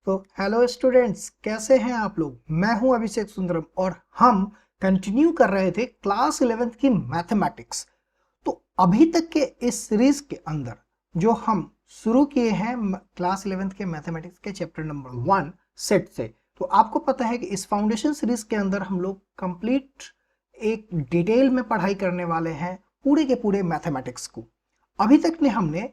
तो hello students, कैसे हैं आप लोग। मैं हूं अभिषेक सुंदरम और हम कंटिन्यू कर रहे थे क्लास 11th की मैथमेटिक्स। तो अभी तक के इस सीरीज के अंदर जो हम शुरू किए हैं क्लास 11th के मैथमेटिक्स के चैप्टर नंबर 1 सेट से, तो आपको पता है कि इस फाउंडेशन सीरीज के अंदर हम लोग कंप्लीट एक डिटेल में पढ़ाई करने वाले हैं पूरे के पूरे मैथमेटिक्स को। अभी तक ने हमने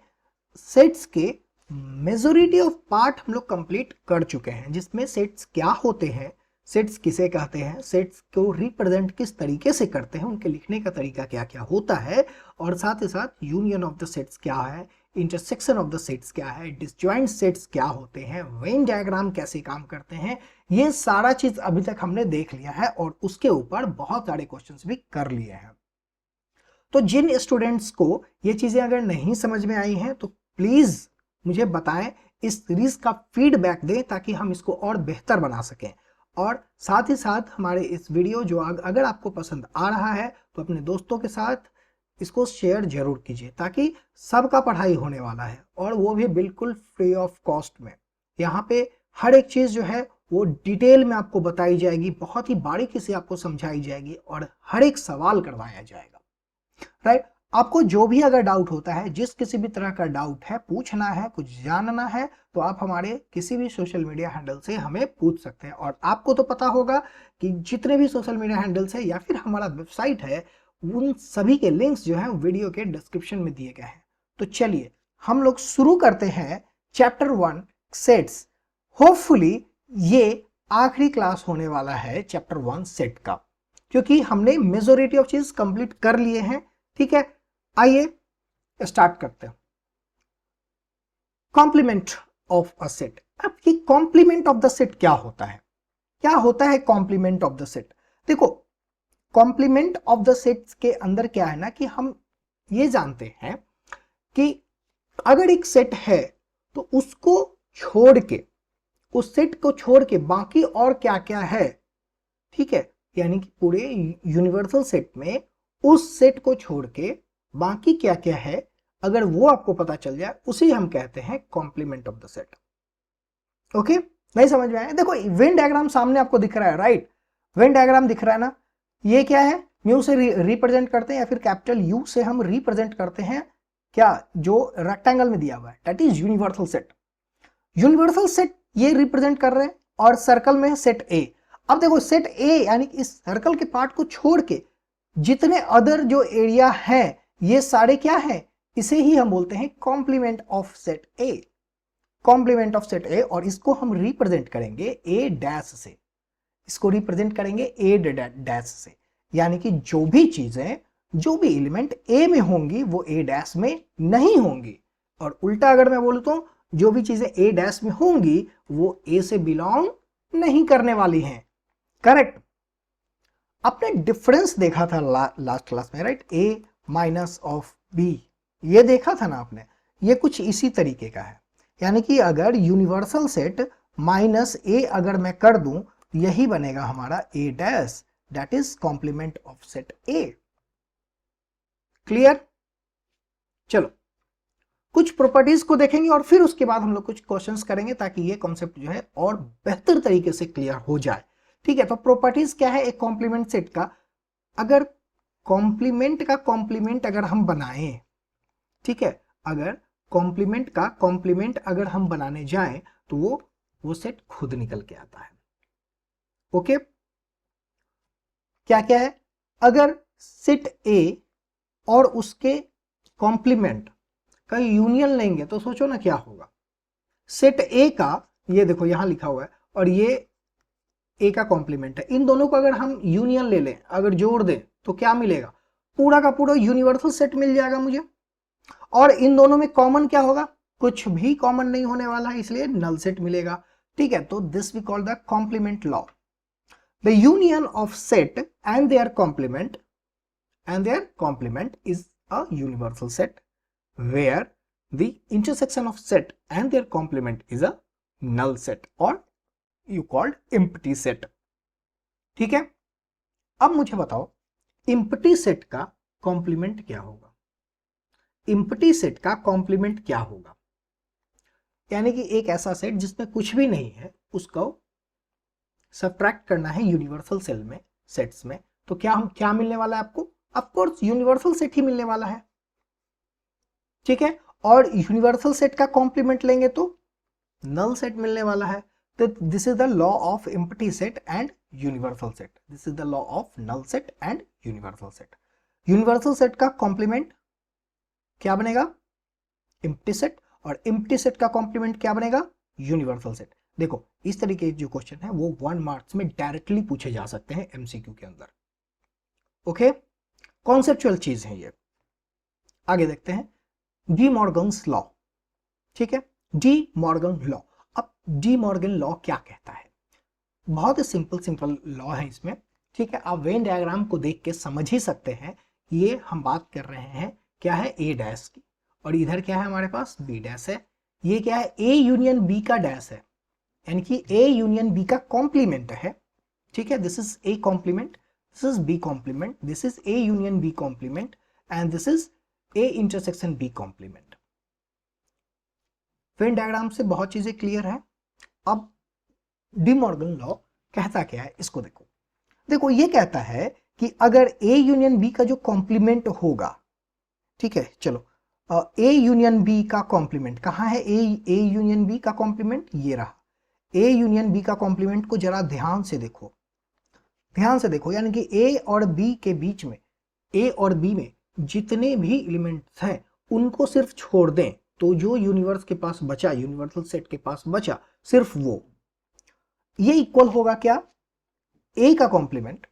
सेट्स के मेजोरिटी ऑफ पार्ट हम लोग कंप्लीट कर चुके हैं, जिसमें सेट्स क्या होते हैं, सेट्स किसे कहते हैं, सेट्स को रिप्रेजेंट किस तरीके से करते हैं, उनके लिखने का तरीका क्या क्या होता है, और साथ ही साथ यूनियन ऑफ द सेट्स क्या है, इंटरसेक्शन ऑफ द सेट्स क्या है, डिसजॉइंट सेट्स क्या होते हैं, वेन डायग्राम कैसे काम करते हैं, ये सारा चीज अभी तक हमने देख लिया है और उसके ऊपर बहुत सारे क्वेश्चंस भी कर लिए हैं। तो जिन स्टूडेंट्स को ये चीजें अगर नहीं समझ में आई हैं तो प्लीज मुझे बताएं, इस सीरीज का फीडबैक दें ताकि हम इसको और बेहतर बना सकें। और साथ ही साथ हमारे इस वीडियो जो अगर आपको पसंद आ रहा है तो अपने दोस्तों के साथ इसको शेयर जरूर कीजिए, ताकि सबका पढ़ाई होने वाला है और वो भी बिल्कुल फ्री ऑफ कॉस्ट में। यहाँ पे हर एक चीज जो है वो डिटेल में आपको बताई जाएगी, बहुत ही बारीकी से आपको समझाई जाएगी और हर एक सवाल करवाया जाएगा। राइट, आपको जो भी अगर डाउट होता है, जिस किसी भी तरह का डाउट है, पूछना है, कुछ जानना है, तो आप हमारे किसी भी सोशल मीडिया हैंडल से हमें पूछ सकते हैं। और आपको तो पता होगा कि जितने भी सोशल मीडिया हैंडल्स है या फिर हमारा वेबसाइट है, उन सभी के लिंक्स जो है वीडियो के डिस्क्रिप्शन में दिए गए हैं। तो चलिए हम लोग शुरू करते हैं चैप्टर 1 सेट्स। होपफुली ये आखिरी क्लास होने वाला है चैप्टर 1 सेट का, क्योंकि हमने मेजोरिटी ऑफ चीज कंप्लीट कर लिए हैं। ठीक है, आइए स्टार्ट करते हैं। Complement of a set. अब ये कॉम्प्लीमेंट ऑफ द सेट क्या होता है, क्या होता है कॉम्प्लीमेंट ऑफ द सेट। देखो, कॉम्प्लीमेंट ऑफ द सेट के अंदर क्या है ना, कि हम ये जानते हैं कि अगर एक सेट है तो उसको छोड़ के, उस सेट को छोड़ के बाकी और क्या क्या है, ठीक है, यानी कि पूरे यूनिवर्सल सेट में उस सेट को छोड़ के बाकी क्या क्या है, अगर वो आपको पता चल जाए, उसे हम कहते हैं complement of the set. Okay, नहीं समझ में आया। देखो वेन डायग्राम सामने आपको दिख रहा है, राइट, वेन डायग्राम दिख रहा है ना। ये क्या है, म्यू से रिप्रेजेंट करते हैं या फिर कैपिटल यू से हम रिप्रेजेंट करते हैं क्या, जो रेक्टेंगल में दिया हुआ है, that is universal set. Universal set ये रिप्रेजेंट कर रहे हैं और सर्कल में सेट ए। अब देखो सेट ए यानी इस सर्कल के पार्ट को छोड़ के जितने अदर जो एरिया है, ये सारे क्या है, इसे ही हम बोलते हैं complement of set A. Complement of set A, और इसको हम रिप्रेजेंट करेंगे ए डैश से, इसको रिप्रेजेंट करेंगे ए डैश से, यानी कि जो भी चीजें, जो भी एलिमेंट ए में होंगी वो ए डैश में नहीं होंगी, और उल्टा अगर मैं बोलूं तो जो भी चीजें ए डैश में होंगी वो ए से बिलोंग नहीं करने वाली हैं। करेक्ट। आपने डिफरेंस देखा था लास्ट क्लास में, right, A minus of B, ये देखा था ना आपने। ये कुछ इसी तरीके का है, यानी कि अगर यूनिवर्सल सेट माइनस ए अगर मैं कर दूं, यही बनेगा हमारा A dash, that is complement of set A. Clear. चलो कुछ प्रॉपर्टीज को देखेंगे और फिर उसके बाद हम लोग कुछ क्वेश्चंस करेंगे, ताकि ये कॉन्सेप्ट जो है और बेहतर तरीके से क्लियर हो जाए। ठीक है, तो प्रॉपर्टीज क्या है एक कॉम्प्लीमेंट सेट का। अगर कॉम्प्लीमेंट का कॉम्प्लीमेंट अगर हम बनाएं, ठीक है, अगर कॉम्प्लीमेंट का कॉम्प्लीमेंट अगर हम बनाने जाएं तो वो सेट खुद निकल के आता है। ओके, क्या क्या है, अगर सेट ए और उसके कॉम्प्लीमेंट का यूनियन लेंगे तो सोचो ना क्या होगा। सेट ए का, ये देखो यहां लिखा हुआ है, और ये ए का कॉम्प्लीमेंट है, इन दोनों को अगर हम यूनियन ले लें, अगर जोड़ दें तो क्या मिलेगा, पूरा का पूरा यूनिवर्सल सेट मिल जाएगा मुझे। और इन दोनों में कॉमन क्या होगा, कुछ भी कॉमन नहीं होने वाला है, इसलिए नल सेट मिलेगा। ठीक है, तो this we call the complement law. The union of set and their complement is a universal set where the intersection of set and their complement is a null set or you called empty set। ठीक है, अब मुझे बताओ empty set का complement क्या होगा, empty set का complement क्या होगा। यानी कि एक ऐसा सेट जिसमें कुछ भी नहीं है उसको सब्ट्रैक्ट करना है यूनिवर्सल सेल में सेट्स में, तो क्या मिलने वाला है आपको? ऑफ कोर्स यूनिवर्सल सेट ही मिलने वाला है, ठीक है। और यूनिवर्सल सेट का कॉम्प्लीमेंट लेंगे तो नल सेट मिलने वाला है। तो this is the law of empty set and universal set, this is the law of null set and universal set. Universal set का कॉम्प्लीमेंट क्या बनेगा? एम्प्टी सेट, और एम्प्टी सेट का कॉम्प्लीमेंट क्या बनेगा? Universal set. देखो इस तरीके के जो क्वेश्चन है वो 1 मार्क्स में डायरेक्टली पूछे जा सकते हैं एमसीक्यू के अंदर। ओके, कॉन्सेप्चुअल चीज है ये। आगे देखते हैं डी मॉर्गन्स लॉ, ठीक है। डी मॉर्गन लॉ, अब डी मॉर्गन लॉ क्या कहता है? बहुत ही सिंपल लॉ है इसमें, ठीक है। आप वेन डायग्राम को देख के समझ ही सकते हैं। ये हम बात कर रहे हैं क्या है? ए डैश की, और इधर क्या है हमारे पास? बी डैश है। ये क्या है? ए यूनियन बी का डैश है, यानी कि ए यूनियन बी का कॉम्प्लीमेंट है, ठीक है। This is A complement, this is B complement, this is A union B complement and this is A intersection B complement. Venn diagram से बहुत चीजें क्लियर है। अब डी मॉर्गन लॉ कहता क्या है इसको देखो। देखो ये कहता है कि अगर ए यूनियन बी का जो कॉम्प्लीमेंट होगा, ठीक है, चलो ए यूनियन बी का कॉम्प्लीमेंट कहाँ है? ए यूनियन बी का कॉम्प्लीमेंट ये रहा। ए यूनियन बी का कॉम्प्लीमेंट को जरा ध्यान से देखो, ध्यान से देखो, यानी कि ए और बी के बीच में, ए और बी में जितने भी एलिमेंट्स हैं उनको सिर्फ छोड़ दें तो जो यूनिवर्स के पास बचा, यूनिवर्सल सेट के पास बचा सिर्फ वो, ये इक्वल होगा क्या? ए का कॉम्प्लीमेंट,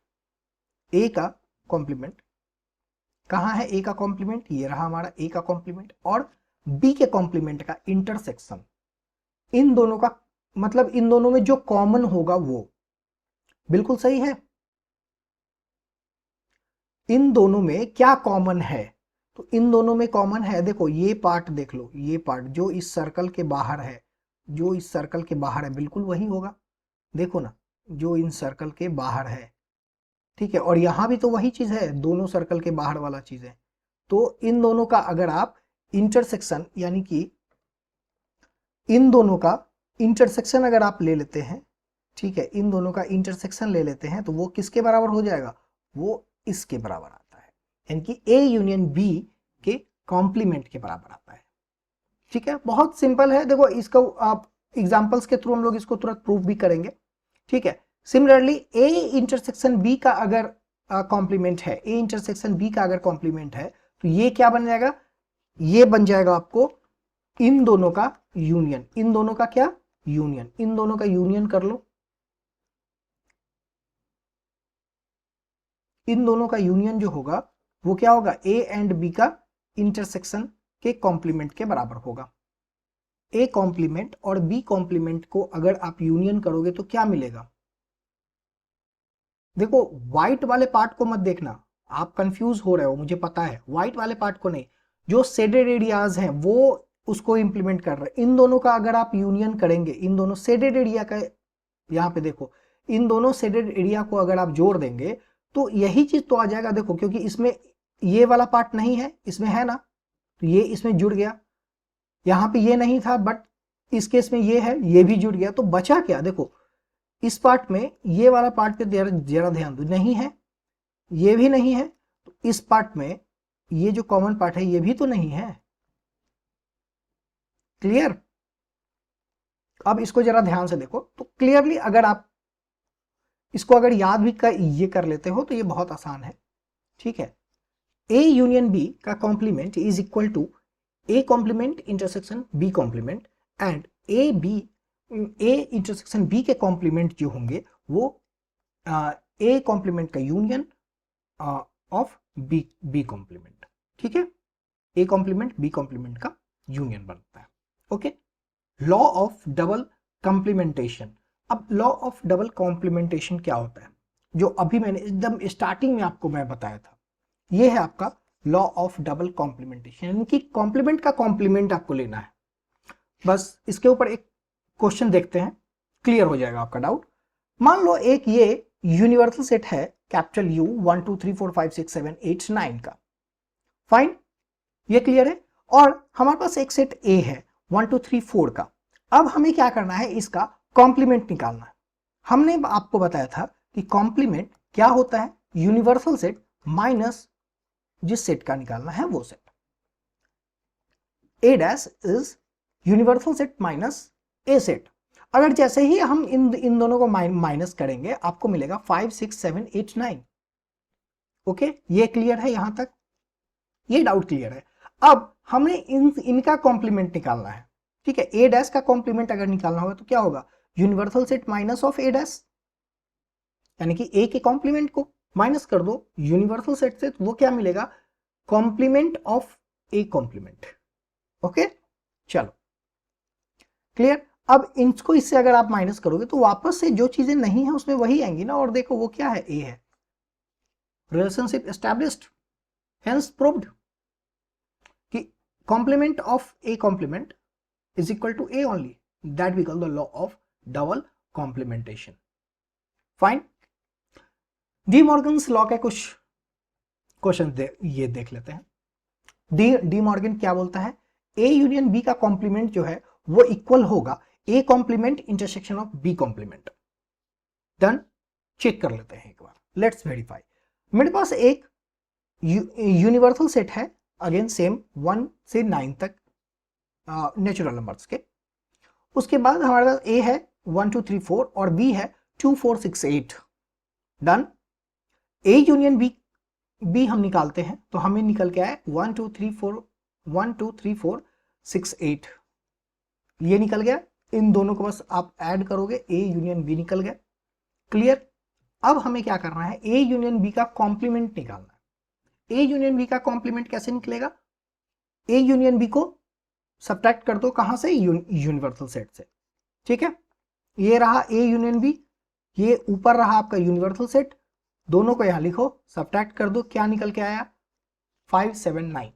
ए का कॉम्प्लीमेंट कहां है? ए का कॉम्प्लीमेंट ये रहा हमारा ए का कॉम्प्लीमेंट, और बी के कॉम्प्लीमेंट का इंटरसेक्शन, इन दोनों का मतलब इन दोनों में जो कॉमन होगा वो, बिल्कुल सही है। इन दोनों में क्या कॉमन है? तो इन दोनों में कॉमन है, देखो ये पार्ट देख लो, ये पार्ट जो इस सर्कल के बाहर है, जो इस सर्कल के बाहर है बिल्कुल वही होगा, देखो ना, जो इन सर्कल के बाहर है, ठीक है। और यहां भी तो वही चीज है, दोनों सर्कल के बाहर वाला चीज है। तो इन दोनों का अगर आप इंटरसेक्शन, यानी कि इन दोनों का इंटरसेक्शन अगर आप ले लेते हैं, ठीक है, इन दोनों का इंटरसेक्शन ले लेते हैं तो वो किसके बराबर हो जाएगा? वो इसके बराबर आता है, यानी कि ए यूनियन बी के कॉम्प्लीमेंट के बराबर आता है, ठीक है। बहुत सिंपल है, देखो इसको आप एग्जांपल्स के थ्रू हम लोग इसको तुरंत प्रूफ भी करेंगे, ठीक है। सिमिलरली ए इंटरसेक्शन बी का अगर कॉम्प्लीमेंट है, ए इंटरसेक्शन बी का अगर कॉम्प्लीमेंट है तो ये क्या बन जाएगा? ये बन जाएगा आपको इन दोनों का यूनियन, इन दोनों का क्या? यूनियन, इन दोनों का यूनियन कर लो, इन दोनों का यूनियन जो होगा वो क्या होगा? ए एंड बी का इंटरसेक्शन के कॉम्प्लीमेंट के बराबर होगा। ए कॉम्प्लीमेंट और बी कॉम्प्लीमेंट को अगर आप यूनियन करोगे तो क्या मिलेगा? देखो व्हाइट वाले पार्ट को मत देखना, आप कंफ्यूज हो रहे हो, मुझे पता है, व्हाइट वाले पार्ट को नहीं, जो शेडेड एरियाज हैं वो उसको इंप्लीमेंट कर रहे हैं। इन दोनों का अगर आप यूनियन करेंगे, इन दोनों शेडेड एरिया का, यहाँ पे देखो, इन दोनों शेडेड एरिया को अगर आप जोड़ देंगे तो यही चीज तो आ जाएगा। देखो क्योंकि इसमें ये वाला पार्ट नहीं है, इसमें है ना, तो ये इसमें जुड़ गया, यहाँ पे ये नहीं था बट इस केस में ये है, ये भी जुड़ गया, तो बचा क्या? देखो इस पार्ट में ये वाला पार्ट पे जरा ध्यान दो, नहीं है, ये भी नहीं है, तो इस पार्ट में ये जो कॉमन पार्ट है ये भी तो नहीं है। क्लियर? अब इसको जरा ध्यान से देखो तो क्लियरली अगर आप इसको अगर याद भी ये कर लेते हो तो ये बहुत आसान है, ठीक है। ए यूनियन बी का complement is equal to A complement intersection B complement, and A intersection B के कॉम्प्लीमेंट जो होंगे वो ए कॉम्प्लीमेंट का यूनियन ऑफ बी कॉम्प्लीमेंट, ठीक है। ए कॉम्प्लीमेंट बी कॉम्प्लीमेंट का यूनियन बनता है, okay. Law of double complementation. अब लॉ ऑफ डबल कॉम्प्लीमेंटेशन क्या होता है? जो अभी मैंने एकदम स्टार्टिंग में आपको मैं बताया था, ये है आपका लॉ ऑफ डबल कॉम्प्लीमेंटेशन, यानी कि कॉम्प्लीमेंट का कॉम्प्लीमेंट आपको लेना है। बस इसके ऊपर एक क्वेश्चन देखते हैं, क्लियर हो जाएगा आपका डाउट। मान लो एक ये यूनिवर्सल सेट है कैपिटल यू 1 2 3 4 5 6 7 8 9 का, फाइन, ये क्लियर है। और हमारे पास एक सेट ए है 1 2 3 4 का, अब हमें क्या करना है, इसका कॉम्प्लीमेंट निकालना है। हमने आपको बताया था कि कॉम्प्लीमेंट क्या होता है, यूनिवर्सल सेट माइनस जिस सेट का निकालना है वो set. A dash is universal set minus A set. अगर जैसे ही हम इन दोनों को माइनस करेंगे आपको मिलेगा 5 6 7 8 9। ओके, ये क्लियर है यहां तक, ये डाउट क्लियर है। अब हमने इनका कॉम्प्लीमेंट निकालना है, ठीक है। ए डैश का कॉम्प्लीमेंट अगर निकालना होगा तो क्या होगा, universal set minus of A dash, यानी कि ए के कॉम्प्लीमेंट को माइनस कर दो यूनिवर्सल सेट से, तो वो क्या मिलेगा, complement of A complement. Okay, चलो क्लियर। अब इनको इससे अगर आप माइनस करोगे तो वापस से जो चीजें नहीं है उसमें वही आएंगी ना, और देखो वो क्या है, ए है। रिलेशनशिप एस्टैब्लिश्ड, हेंस प्रूव्ड कि complement of A complement is equal to A only, that we call the law of double complementation. Fine. De Morgan's law के कुछ क्वेश्चन ये देख लेते हैं। डी मॉर्गन क्या बोलता है, ए यूनियन बी का कॉम्प्लीमेंट जो है वो इक्वल होगा A complement intersection of B complement. Done, check कर लेते हैं एक बार, लेट्स वेरीफाई। मेरे पास एक यूनिवर्सल सेट है, अगेन सेम 1 से 9 तक नेचुरल नंबर्स के। उसके बाद हमारे पास ए है 1 2 3 4 और बी है 2 4 6 8। डन। ए यूनियन बी हम निकालते हैं तो हमें निकल के आए 1 2 3 4 6 8, ये निकल गया। इन दोनों को बस आप ऐड करोगे, ए यूनियन बी निकल गया। क्लियर। अब हमें क्या करना है, ए यूनियन बी का कॉम्प्लीमेंट निकालना है। ए यूनियन बी का कॉम्प्लीमेंट कैसे निकलेगा, ए यूनियन बी को सब्ट्रैक्ट कर दो, कहां से, यूनिवर्सल सेट से, ठीक है। ये रहा ए यूनियन बी, ये ऊपर रहा आपका यूनिवर्सल सेट, दोनों को यहां लिखो, सब्ट्रैक्ट कर दो, क्या निकल के आया, 5 7 9।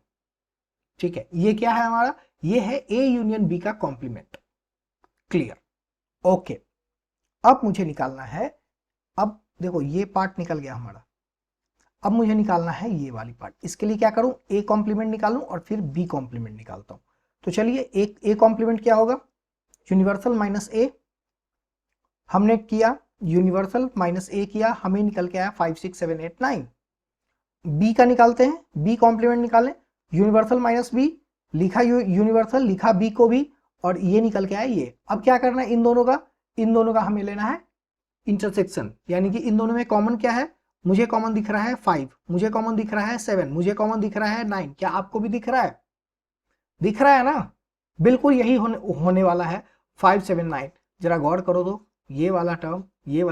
ठीक है, ये क्या है हमारा, ये है ए यूनियन बी का कॉम्प्लीमेंट। Clear, okay. अब मुझे निकालना है, अब देखो ये पार्ट निकल गया हमारा, अब मुझे निकालना है ये वाली पार्ट। इसके लिए क्या करूं, ए कॉम्प्लीमेंट निकालूं और फिर बी कॉम्प्लीमेंट निकालता हूं। तो चलिए, एक ए कॉम्प्लीमेंट क्या होगा, यूनिवर्सल माइनस ए, हमने किया यूनिवर्सल माइनस ए किया, हमें निकल के आया 5 6 7 8 9। बी का निकालते हैं, बी कॉम्प्लीमेंट निकालें, यूनिवर्सल माइनस बी, लिखा यूनिवर्सल, लिखा बी को भी, और ये निकल के आया ये। अब क्या करना है, इन दोनों का हमें लेना है इंटरसेक्शन, यानी कि इन दोनों में कॉमन क्या है, मुझे कॉमन दिख रहा है 5, मुझे कॉमन दिख रहा है 7, मुझे कॉमन दिख रहा है 9। क्या आपको भी दिख रहा है, दिख रहा है ना, बिल्कुल यही होने वाला है 5 7 9। जरा गौर करो तो ये वाला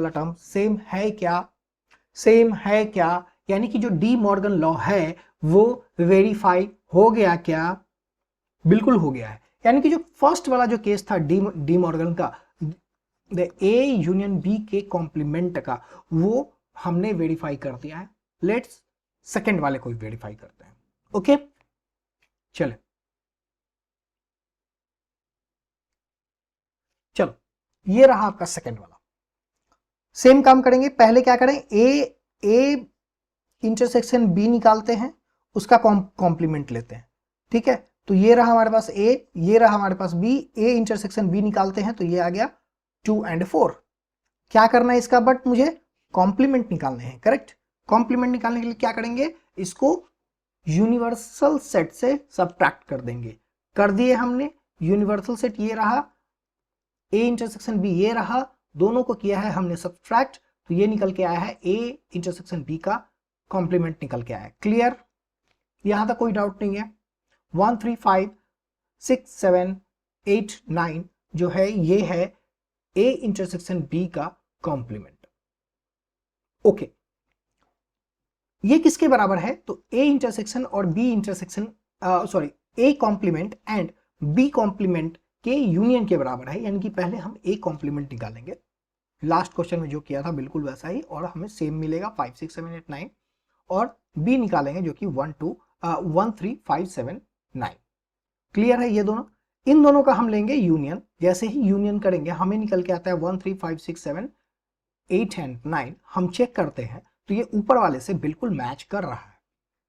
टर्म सेम है क्या, सेम है क्या, यानी कि जो डी मॉर्गन लॉ है वो वेरीफाई हो गया क्या, बिल्कुल हो गया है। यानी कि जो फर्स्ट वाला जो केस था डी मॉर्गन का, द ए यूनियन बी के कॉम्प्लीमेंट का, वो हमने वेरीफाई कर दिया है। लेट्स सेकंड वाले को वेरीफाई करते हैं। ओके, चलो ये रहा आपका सेकंड वाला। सेम काम करेंगे, पहले क्या करें, ए इंटरसेक्शन बी निकालते हैं, उसका कॉम्प्लीमेंट लेते हैं, ठीक है। तो ये रहा हमारे पास ए, ये रहा हमारे पास बी, ए इंटरसेक्शन बी निकालते हैं तो ये आ गया 2 और 4। क्या करना है इसका, बट मुझे कॉम्प्लीमेंट निकालने हैं, करेक्ट। कॉम्प्लीमेंट निकालने के लिए क्या करेंगे, इसको यूनिवर्सल सेट से सब्ट्रैक्ट कर देंगे। कर दिए हमने, यूनिवर्सल सेट ये रहा, ए इंटरसेक्शन बी ये रहा, दोनों को किया है हमने सब्ट्रैक्ट, तो ये निकल के आया है ए इंटरसेक्शन बी का कॉम्प्लीमेंट निकल के आया। क्लियर, यहां तक कोई डाउट नहीं है। 1 3 5 6 7 8 9 जो है ये है ए इंटरसेक्शन बी का कॉम्प्लीमेंट। ओके, ये किसके बराबर है, तो ए इंटरसेक्शन और B intersection, sorry, A complement and B complement के यूनियन के बराबर है। यानी कि पहले हम ए कॉम्प्लीमेंट निकालेंगे, लास्ट क्वेश्चन में जो किया था बिल्कुल वैसा ही, और हमें सेम मिलेगा 5 6 7 8 9, और बी निकालेंगे जो कि 1 3 5 7 9। क्लियर है ये दोनों, इन दोनों का हम लेंगे यूनियन। जैसे ही यूनियन करेंगे हमें निकल के आता है 1 3 5 6 7 8 एंड 9। हम चेक करते हैं तो ये ऊपर वाले से बिल्कुल मैच कर रहा है,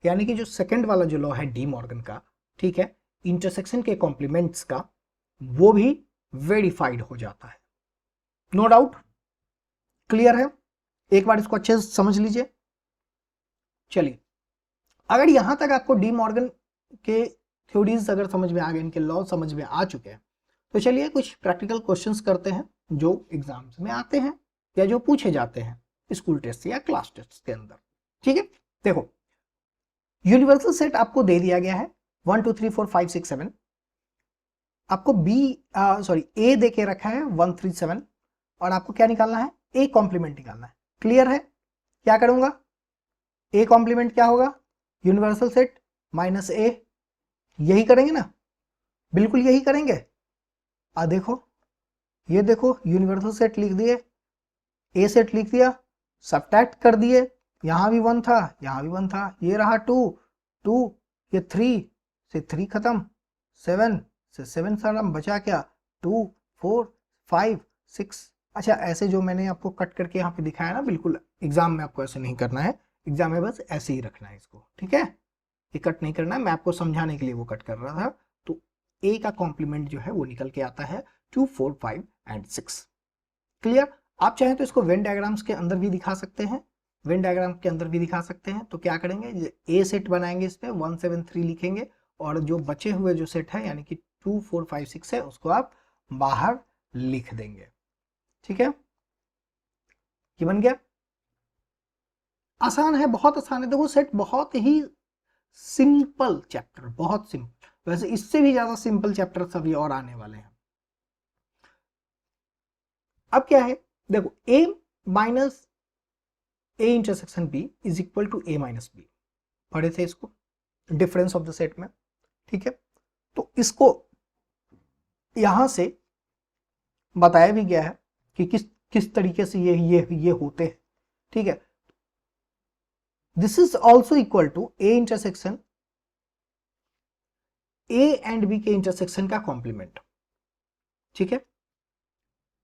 यानी कि जो सेकंड वाला जो लॉ है डी मॉर्गन का, ठीक है, इंटरसेक्शन के कॉम्प्लीमेंट्स का, वो भी वेरीफाइड हो जाता है। नो डाउट, क्लियर है? एक बार इसको अच्छे से समझ लीजिए। चलिए, अगर यहां तक आपको डी मॉर्गन के थ्योरीज अगर समझ में आ गए, इनके लॉ समझ में आ चुके हैं, तो चलिए कुछ प्रैक्टिकल क्वेश्चंस करते हैं जो एग्जाम्स में आते हैं या जो पूछे जाते हैं स्कूल टेस्ट या क्लास टेस्ट के अंदर। ठीक है, देखो यूनिवर्सल सेट आपको दे दिया गया है 1 2 3 4 5 6 7, आपको ए दे के रखा है 1 3 7, और आपको क्या निकालना है? ए कॉम्प्लीमेंट निकालना है। क्लियर है? क्या करूंगा? ए कॉम्प्लीमेंट क्या होगा? यूनिवर्सल सेट माइनस ए, यही करेंगे ना? बिल्कुल यही करेंगे। देखो, ये देखो यूनिवर्सल सेट लिख दिए, ए सेट लिख दिया, सबट्रैक्ट कर दिए, यहां भी 1 था, यहां भी 1 था, ये रहा 2 2, ये 3 से 3 खत्म, 7 से 7 सारा बचा क्या? 2 4 5 6। अच्छा, ऐसे जो मैंने आपको कट करके यहाँ पे दिखाया ना, बिल्कुल एग्जाम में आपको ऐसे नहीं करना है, एग्जाम में बस ऐसे ही रखना है इसको। ठीक है, ये कट नहीं करना है, मैं आपको समझाने के लिए वो कट कर रहा था। तो ए का कॉम्प्लीमेंट जो है वो निकल के आता है 2 4 5 एंड 6। क्लियर? आप चाहें तो इसको वेन डायग्राम्स के अंदर भी दिखा सकते हैं, वेन डायग्राम के अंदर भी दिखा सकते हैं। तो क्या करेंगे, ए सेट बनाएंगे, इस पे 1 7 3 लिखेंगे, और जो बचे हुए जो सेट है यानी कि 2 4 5 6 है, उसको आप बाहर लिख देंगे। ठीक है, ये बन गया। आसान है, बहुत आसान है। देखो सेट बहुत ही सिंपल चैप्टर, बहुत सिंपल। वैसे इससे भी ज्यादा सिंपल चैप्टर अभी और आने वाले हैं। अब क्या है, देखो a minus A intersection B is equal to A minus B, पढ़े थे इसको डिफरेंस ऑफ द सेट में। ठीक है, तो इसको यहां से बताया भी गया है कि किस किस तरीके से ये होते हैं। ठीक है, this is also equal to A intersection A and B के इंटरसेक्शन का कॉम्प्लीमेंट। ठीक है,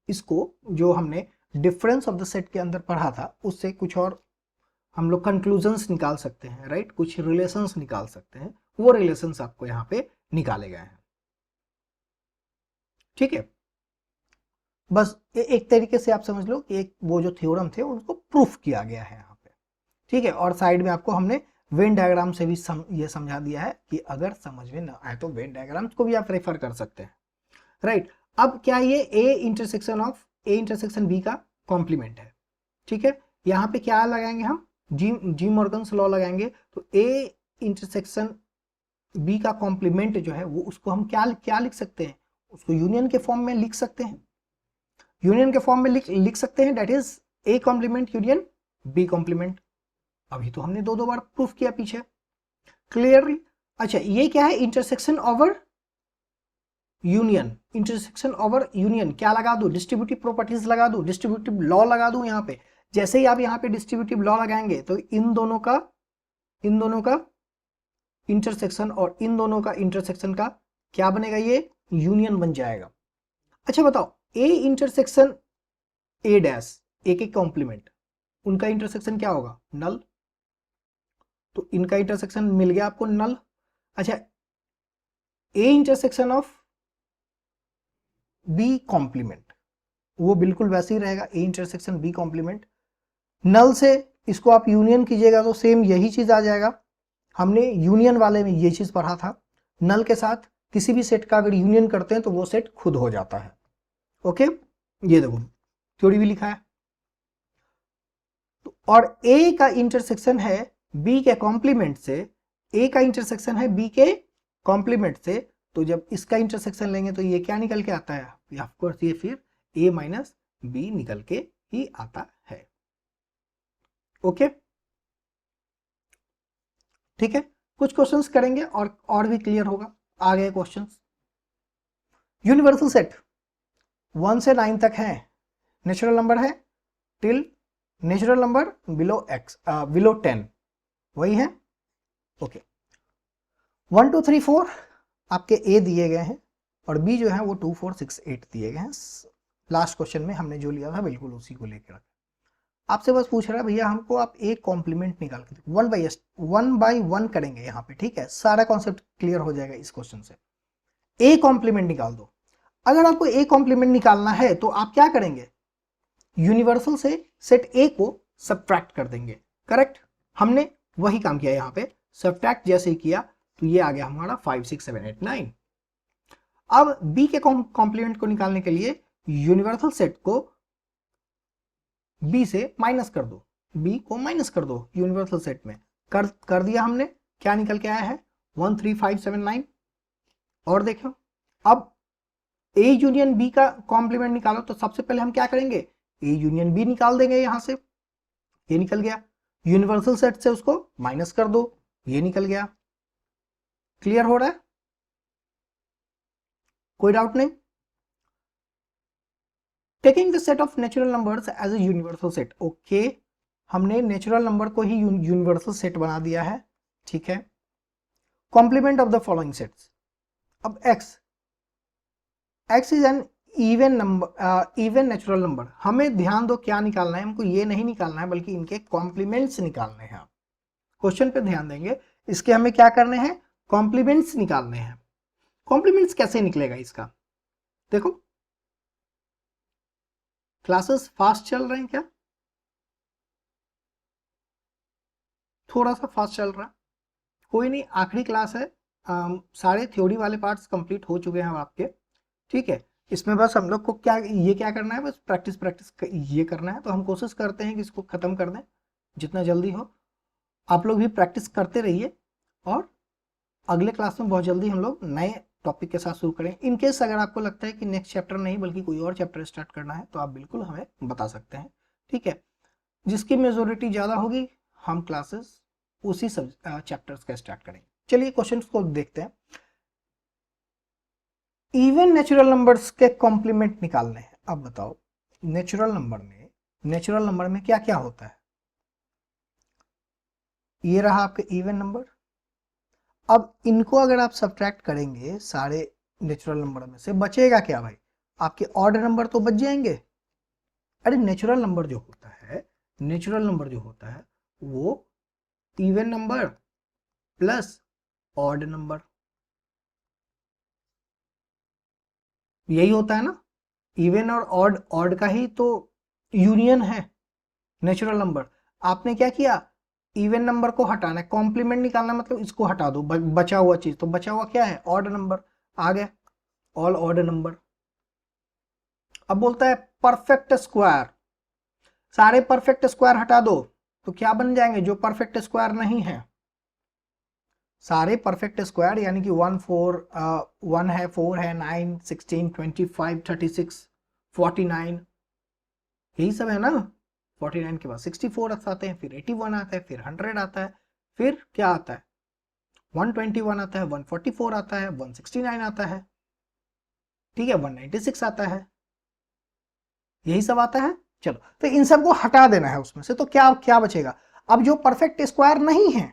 इसको जो हमने डिफरेंस ऑफ द सेट के अंदर पढ़ा था उससे कुछ और हम लोग कंक्लूजन्स निकाल सकते हैं, राइट? कुछ रिलेशंस निकाल सकते हैं, वो रिलेशंस आपको यहाँ पे निकाले गए हैं। ठीक है, बस एक तरीके से आप समझ लो कि एक वो जो थ्योरम थे उनको प्रूफ किया गया है यहाँ पे। ठीक है, और साइड में आपको हमने वेन डायग्राम से भी ये समझा दिया है कि अगर समझ में ना आए तो वेन डायग्राम्स को भी आप रेफर कर सकते हैं, राइट? अब क्या ये ए इंटरसेक्शन बी का कॉम्प्लीमेंट है। ठीक है, यहाँ पे क्या लगाएंगे हम? जी मॉर्गन्स लॉ लगाएंगे। तो ए इंटरसेक्शन बी का कॉम्प्लीमेंट जो है वो उसको हम क्या लिख सकते हैं? उसको यूनियन के फॉर्म में लिख सकते हैं, यूनियन के फॉर्म में लिख सकते हैं, that is A complement union B complement. अभी तो हमने दो बार प्रूफ किया पीछे, क्लियरली। अच्छा, ये क्या है? Intersection over union, intersection over union क्या लगा दूं? डिस्ट्रीब्यूटिव प्रॉपर्टीज लगा दूं, डिस्ट्रीब्यूटिव लॉ लगा दूं। यहाँ पे जैसे ही आप यहाँ पे डिस्ट्रीब्यूटिव लॉ लगाएंगे तो इन दोनों का इंटरसेक्शन और इन दोनों का इंटरसेक्शन का क्या बनेगा? ये यूनियन बन जाएगा। अच्छा बताओ, ए इंटरसेक्शन ए डैश, ए के कॉम्प्लीमेंट, उनका इंटरसेक्शन क्या होगा? नल। तो इनका इंटरसेक्शन मिल गया आपको नल। अच्छा, A intersection of B complement, वो बिल्कुल वैसे ही रहेगा, A intersection B complement. Null से इसको आप यूनियन कीजिएगा तो सेम यही चीज आ जाएगा। हमने यूनियन वाले में ये चीज पढ़ा था, नल के साथ किसी भी सेट का अगर यूनियन करते हैं तो वो सेट खुद हो जाता है। ओके, ये देखो थ्योरी भी लिखा है। तो और ए का इंटरसेक्शन है बी के कॉम्प्लीमेंट से, ए का इंटरसेक्शन है बी के कॉम्प्लीमेंट से, तो जब इसका इंटरसेक्शन लेंगे तो ये क्या निकल के आता है? ऑफ कोर्स ये फिर ए माइनस बी निकल के ही आता है। ओके, ठीक है, कुछ क्वेश्चंस करेंगे और भी क्लियर होगा। आ गए क्वेश्चंस। यूनिवर्सल सेट 1 से 9 तक है, नेचुरल नंबर है टिल नेचुरल नंबर बिलो 10, वही है। ओके, 1 2 3 4 आपके ए दिए गए हैं और बी जो है वो 2 4 6 8 दिए गए हैं। लास्ट क्वेश्चन में हमने जो लिया था बिल्कुल उसी को लेकर आपसे बस पूछ रहा है भैया हमको आप एक कॉम्प्लीमेंट निकाल के 1 बाय 1 करेंगे यहाँ पे। ठीक है, सारा कॉन्सेप्ट क्लियर हो जाएगा इस क्वेश्चन से। ए कॉम्प्लीमेंट निकाल दो। अगर आपको ए कॉम्प्लीमेंट निकालना है तो आप क्या करेंगे, यूनिवर्सल से सेट ए को सब्ट्रैक्ट कर देंगे। करेक्ट, हमने वही काम किया यहाँ पे, सब्ट्रैक्ट जैसे ही किया तो ये आ गया हमारा 5 6 7 8 9। अब बी के कॉम्प्लीमेंट को निकालने के लिए यूनिवर्सल सेट को बी से माइनस कर दो, बी को माइनस कर दो यूनिवर्सल सेट में, कर दिया हमने, क्या निकल के आया है 1 3 5 7 9। और देखो अब ए यूनियन बी का कॉम्प्लीमेंट निकालो, तो सबसे पहले हम क्या करेंगे, ए यूनियन बी निकाल देंगे, यहां से ये निकल गया, यूनिवर्सल सेट से उसको माइनस कर दो, ये निकल गया। क्लियर हो रहा है, कोई डाउट नहीं। Taking the set of natural numbers as a universal set, okay, हमने नेचुरल नंबर को ही यूनिवर्सल सेट बना दिया है, ठीक है। Complement of the following sets, अब x is an even number, even natural number, हमें ध्यान दो क्या निकालना है, हमको ये नहीं निकालना है बल्कि इनके कॉम्प्लीमेंट्स निकालने हैं। क्वेश्चन पे ध्यान देंगे, इसके हमें क्या करने हैं, कॉम्प्लीमेंट्स निकालने हैं। कॉम्प्लीमेंट्स कैसे निकलेगा इसका, देखो क्लासेस फास्ट चल रहे हैं क्या, थोड़ा सा फास्ट चल रहा है, कोई नहीं, आखिरी क्लास है, सारे थ्योरी वाले पार्ट्स कंप्लीट हो चुके हैं आपके, ठीक है। इसमें बस हम लोग को क्या करना है, बस प्रैक्टिस ये करना है। तो हम कोशिश करते हैं कि इसको खत्म कर दें जितना जल्दी हो, आप लोग भी प्रैक्टिस करते रहिए, और अगले क्लास में बहुत जल्दी हम लोग नए टॉपिक के साथ शुरू करें। इन केस अगर आपको लगता है कि नेक्स्ट चैप्टर नहीं बल्कि कोई और चैप्टर स्टार्ट करना है तो आप बिल्कुल हमें बता सकते हैं, ठीक है। जिसकी मेजोरिटी ज़्यादा होगी हम क्लासेस उसी सब चैप्टर्स का स्टार्ट करेंगे। चलिए क्वेश्चन को देखते हैं। इवन नेचुरल नंबर्स के कॉम्प्लीमेंट निकालने हैं। अब बताओ नेचुरल नंबर में क्या क्या होता है, ये रहा आपके इवन नंबर। अब इनको अगर आप सब्ट्रैक्ट करेंगे सारे नेचुरल नंबर में से बचेगा क्या भाई, आपके ऑड नंबर तो बच जाएंगे। अरे नेचुरल नंबर जो होता है वो even number plus odd number, यही होता है ना, इवन और ऑड का ही तो यूनियन है नेचुरल नंबर। आपने क्या किया, इवन नंबर को हटाना है, कॉम्प्लीमेंट निकालना मतलब इसको हटा दो, बचा हुआ चीज, तो बचा हुआ क्या है, ऑड नंबर आ गया, ऑल ऑड नंबर। अब बोलता है परफेक्ट स्क्वायर, सारे परफेक्ट स्क्वायर हटा दो तो क्या बन जाएंगे, जो परफेक्ट स्क्वायर नहीं है, सारे परफेक्ट स्क्वायर यानी कि 1 4 1 है, 4 है, 9 16 25 36 49, यही सब है ना। 49 के बाद 64 आते हैं, फिर 81 आता है, फिर 100 आता है, फिर क्या आता है 121 आता है, 144 आता है, 169 आता है, ठीक है, 196 आता है, यही सब आता है। चलो तो इन सब को हटा देना है उसमें से, तो क्या क्या बचेगा, अब जो परफेक्ट स्क्वायर नहीं है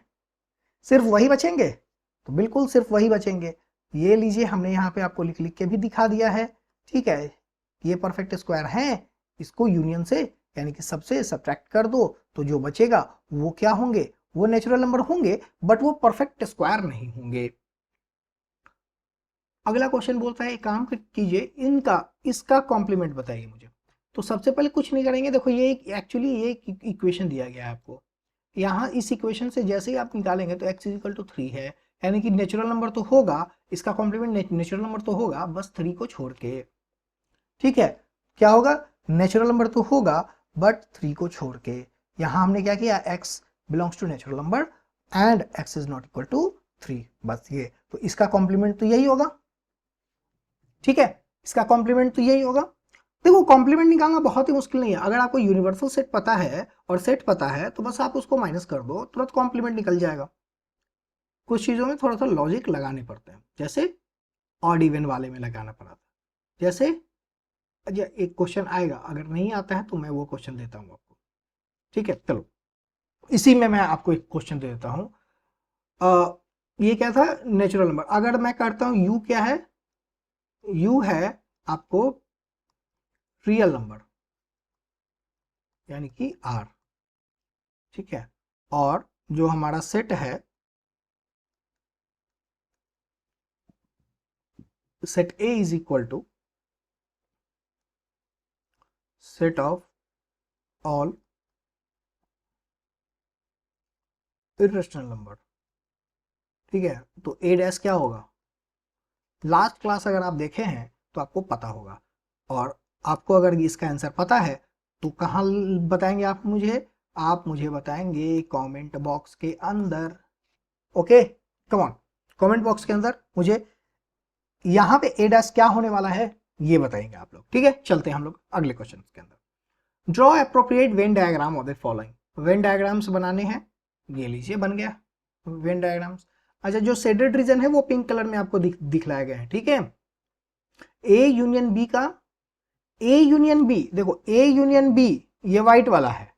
सिर्फ वही बचेंगे, तो बिल्कुल सिर्फ वही बचेंगे। ये लीजिए हमने यहाँ पे आपको लिख लिख के भी दिखा दिया है, ठीक है। ये परफेक्ट स्क्वायर है, इसको यूनियन से यानी कि सबसे सब्ट्रैक्ट कर दो, तो जो बचेगा वो क्या होंगे, वो नेचुरल नंबर होंगे, बट वो परफेक्ट स्क्वायर नहीं होंगे। अगला क्वेश्चन बोलता है एक काम कीजिए, इसका कॉम्प्लीमेंट बताइए मुझे। तो सबसे पहले कुछ नहीं करेंगे, देखो ये एक्चुअली ये इक्वेशन दिया गया है आपको, यहाँ इस इक्वेशन से जैसे ही आप निकालेंगे तो x इक्वल टू 3 है, यानी कि नेचुरल नंबर तो होगा, इसका कॉम्प्लीमेंट नेचुरल नंबर तो होगा बस 3 को छोड़ के, ठीक है। क्या होगा, नेचुरल नंबर तो होगा बट 3 को छोड़ के। यहां हमने क्या किया, x belongs to natural number and x is not equal to 3, बस ये, तो इसका कॉम्प्लीमेंट तो यही होगा, ठीक है, इसका कॉम्प्लीमेंट तो यही होगा। देखो कॉम्प्लीमेंट निकालना बहुत ही मुश्किल नहीं है, अगर आपको यूनिवर्सल सेट पता है और सेट पता है तो बस आप उसको माइनस कर दो, तुरंत कॉम्प्लीमेंट निकल जाएगा। कुछ चीजों में थोड़ा सा लॉजिक लगाने पड़ते हैं, जैसे ऑड इवन वाले में लगाना पड़ा था, जैसे एक क्वेश्चन आएगा, अगर नहीं आता है तो मैं वो क्वेश्चन देता हूं आपको, ठीक है। चलो इसी में मैं आपको एक क्वेश्चन दे देता हूं, ये क्या था, नेचुरल नंबर। अगर मैं करता हूं u क्या है, u है आपको रियल नंबर यानी कि r, ठीक है, और जो हमारा सेट है, set a is equal to set of all irrational number. ठीक है, तो ए डैश क्या होगा, लास्ट क्लास अगर आप देखे हैं तो आपको पता होगा, और आपको अगर इसका आंसर पता है तो कहाँ बताएंगे आप मुझे बताएंगे कमेंट बॉक्स के अंदर। Okay, come on, comment box के अंदर मुझे यहाँ पे ए डैश क्या होने वाला है ये बताएंगे आप लोग। ठीक है, चलते हैं हम लोग अगले क्वेश्चन के अंदर। Draw appropriate Venn diagram of the following. Venn diagrams बनाने हैं, ये लीजिए बन गया वेन डायग्राम्स। अच्छा, जो शेडेड रीजन है वो पिंक कलर में आपको दिखलाया गया है। ठीक है, ए यूनियन बी का, ए यूनियन बी, देखो ए यूनियन बी ये व्हाइट वाला है,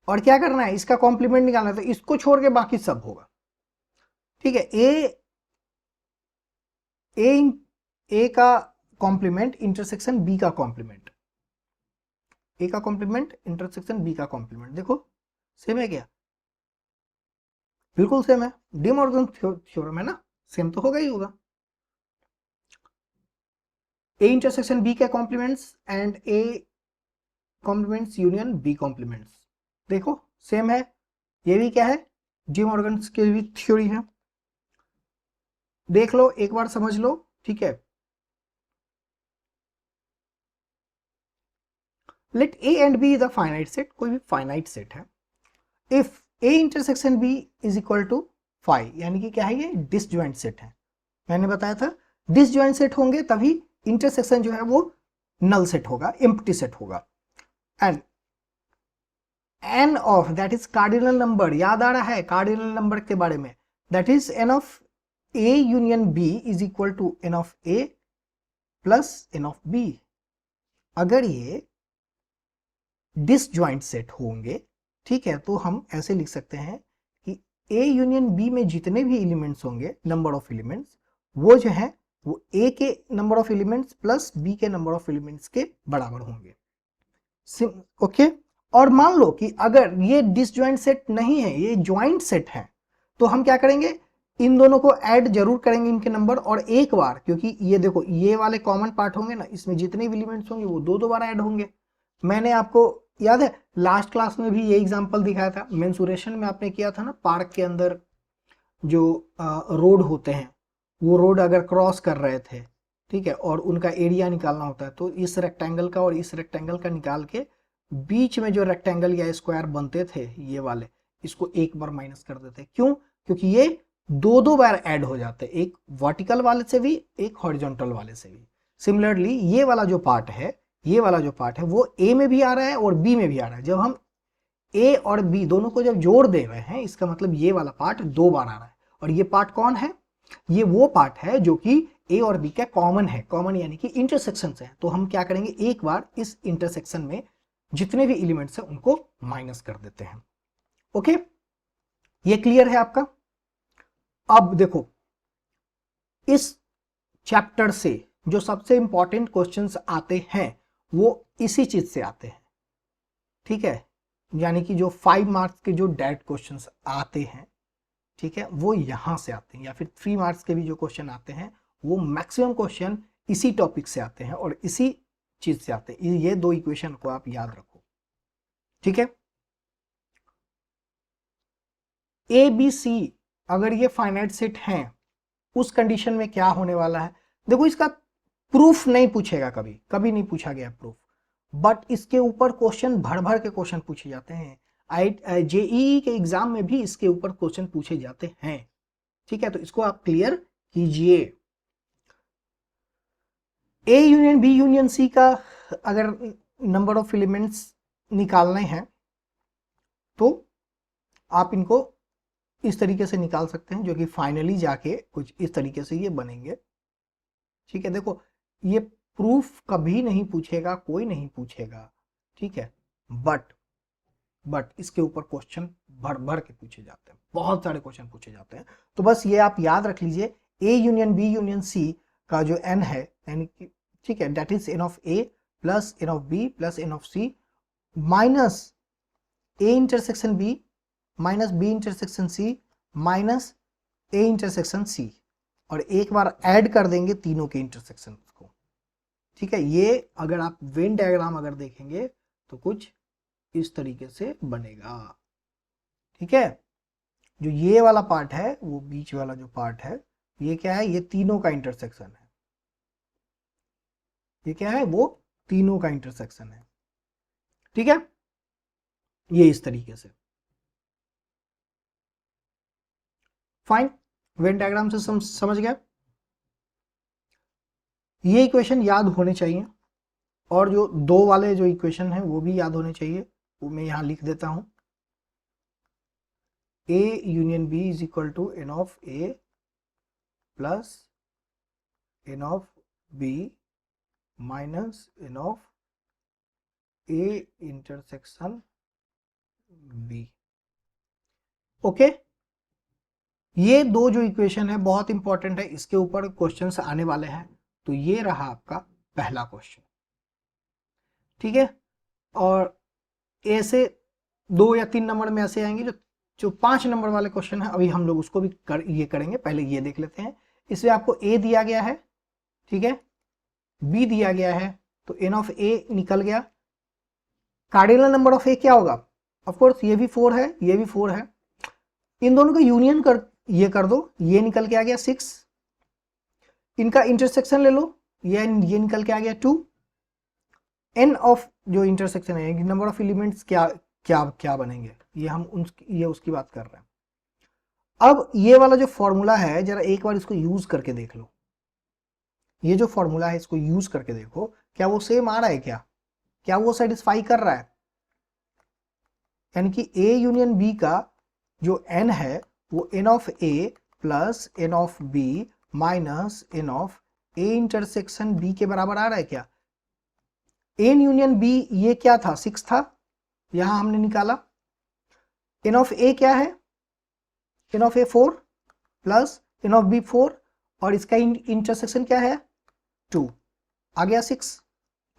और क्या करना है, इसका कॉम्प्लीमेंट निकालना है, तो इसको छोड़ के बाकी सब होगा। ठीक है, ए का कॉम्प्लीमेंट इंटरसेक्शन बी का कॉम्प्लीमेंट, ए का कॉम्प्लीमेंट इंटरसेक्शन बी का कॉम्प्लीमेंट, देखो सेम है क्या, बिल्कुल सेम है, डी मॉर्गन थ्योरम है ना, सेम तो होगा ही होगा। ए इंटरसेक्शन बी के complements and A complements union B complements, देखो सेम है, ये भी क्या है, डी मॉर्गन की भी थ्योरी है, देख लो एक बार समझ लो। ठीक है, let A and B is a finite set, कोई भी फाइनाइट सेट है, if A intersection B is equal to five, यानी कि क्या है, ये डिसजॉइंट सेट है, मैंने बताया था डिसजॉइंट सेट होंगे तभी इंटरसेक्शन जो है वो नल सेट होगा, एम्प्टी सेट होगा। And n of that is cardinal number, याद आ रहा है कार्डिनल नंबर के बारे में, that is n of A union B is equal to n of A plus n of B. अगर ये डिसजॉइंट सेट होंगे, ठीक है, तो हम ऐसे लिख सकते हैं कि ए यूनियन बी में जितने भी एलिमेंट्स होंगे, नंबर ऑफ एलिमेंट्स, वो जो है वो ए के number of elements plus B के नंबर ऑफ एलिमेंट्स के बराबर होंगे। ओके, और मान लो कि अगर ये डिसजॉइंट सेट नहीं है, ये ज्वाइंट सेट है, तो हम क्या करेंगे, इन दोनों को ऐड जरूर करेंगे इनके नंबर, और एक बार, क्योंकि ये देखो ये वाले कॉमन पार्ट होंगे ना, इसमें जितने भी एलिमेंट्स होंगे वो दो दो बार ऐड होंगे। मैंने आपको याद है लास्ट क्लास में भी ये एग्जांपल दिखाया था, मेंसुरेशन में आपने किया था ना, पार्क के अंदर जो रोड होते हैं, वो रोड अगर क्रॉस कर रहे थे, ठीक है, और उनका एरिया निकालना होता है, तो इस रेक्टेंगल का और इस रेक्टेंगल का निकाल के बीच में जो रेक्टेंगल या स्क्वायर बनते थे ये वाले, इसको एक बार माइनस कर देते। क्यों, क्योंकि ये दो दो बार ऐड हो जाते, एक वर्टिकल वाले से भी एक हॉरिजॉन्टल वाले से भी। सिमिलरली ये वाला जो पार्ट है, ये वाला जो पार्ट है वो ए में भी आ रहा है और बी में भी आ रहा है, जब हम ए और बी दोनों को जब जोड़ दे रहे हैं, इसका मतलब ये वाला पार्ट दो बार आ रहा है, और ये पार्ट कौन है, ये वो पार्ट है जो कि ए और बी का कॉमन है, कॉमन यानी कि इंटरसेक्शन है, तो हम क्या करेंगे, एक बार इस इंटरसेक्शन में जितने भी एलिमेंट्स हैं उनको माइनस कर देते हैं। ओके, ये क्लियर है आपका। अब देखो इस चैप्टर से जो सबसे इंपॉर्टेंट क्वेश्चंस आते हैं वो इसी चीज से आते हैं, ठीक है, यानी कि जो 5 मार्क्स के जो डायरेक्ट क्वेश्चंस आते हैं, ठीक है, वो यहां से आते हैं, या फिर 3 मार्क्स के भी जो क्वेश्चन आते हैं वो मैक्सिमम क्वेश्चन इसी टॉपिक से आते हैं और इसी चीज से आते हैं। ये दो इक्वेशन को आप याद रखो, ठीक है। ए बी सी अगर ये फाइनाइट सेट हैं, उस कंडीशन में क्या होने वाला है, देखो इसका प्रूफ नहीं पूछेगा, कभी कभी नहीं पूछा गया प्रूफ, बट इसके ऊपर क्वेश्चन भर भर के क्वेश्चन पूछे जाते हैं, जेईई के एग्जाम में भी इसके ऊपर क्वेश्चन पूछे जाते हैं, ठीक है, तो इसको आप क्लियर कीजिए। A union B union C का अगर नंबर ऑफ एलिमेंट्स निकालने हैं तो आप इनको इस तरीके से निकाल सकते हैं, जो कि फाइनली जाके कुछ इस तरीके से ये बनेंगे, ठीक है। देखो ये प्रूफ कभी नहीं पूछेगा, कोई नहीं पूछेगा, ठीक है, बट इसके ऊपर क्वेश्चन भर भर के पूछे जाते हैं, बहुत सारे क्वेश्चन पूछे जाते हैं, तो बस ये आप याद रख लीजिए, A union B union C का जो एन है, यानी कि ठीक है, that is n of A plus n of B plus n of C minus A intersection B minus B intersection C minus A intersection C, और एक बार add कर देंगे तीनों के इंटरसेक्शन को, ठीक है, ये अगर आप वेन डायग्राम अगर देखेंगे तो कुछ इस तरीके से बनेगा। ठीक है, जो ये वाला पार्ट है, वो बीच वाला जो पार्ट है, ये क्या है, ये तीनों का इंटरसेक्शन है। ये क्या है, वो तीनों का इंटरसेक्शन है। ठीक है, ये इस तरीके से। फाइन, वेन डायग्राम से समझ गया। ये इक्वेशन याद होने चाहिए, और जो दो वाले जो इक्वेशन है वो भी याद होने चाहिए, वो मैं यहां लिख देता हूं। A union B is equal to n of A plus n of B minus n of A intersection B। Okay, ये दो जो इक्वेशन है बहुत इंपॉर्टेंट है, इसके ऊपर क्वेश्चंस आने वाले हैं। तो ये रहा आपका पहला क्वेश्चन। ठीक है, और ऐसे 2 या 3 नंबर में ऐसे आएंगे, जो 5 नंबर वाले क्वेश्चन है, अभी हम लोग उसको भी ये करेंगे। पहले ये देख लेते हैं। इसमें आपको A दिया गया है, ठीक है, B दिया गया है, तो n ऑफ A निकल गया। कार्डिनल नंबर ऑफ A क्या होगा, ऑफ कोर्स ये भी 4 है, ये भी 4 है। इन दोनों का यूनियन कर दो, ये निकल के आ गया 6। इनका इंटरसेक्शन ले लो, ये निकल के आ गया 2। n ऑफ जो इंटरसेक्शन है, नंबर ऑफ एलिमेंट्स क्या क्या क्या बनेंगे, ये हम ये उसकी बात कर रहे हैं। अब ये वाला जो फॉर्मूला है, जरा एक बार इसको यूज करके देख लो। ये जो फॉर्मूला है, इसको यूज करके देखो, क्या वो सेम आ रहा है, क्या वो सेटिस्फाई कर रहा है। यानी कि A यूनियन B का जो n है, वो n of A plus n of B minus n of A intersection B के बराबर आ रहा है क्या। n यूनियन B ये क्या था, 6 था, यहां हमने निकाला। n ऑफ A क्या है, n of A 4 plus n of B 4, और इसका इंटरसेक्शन क्या है 2, आ गया 6।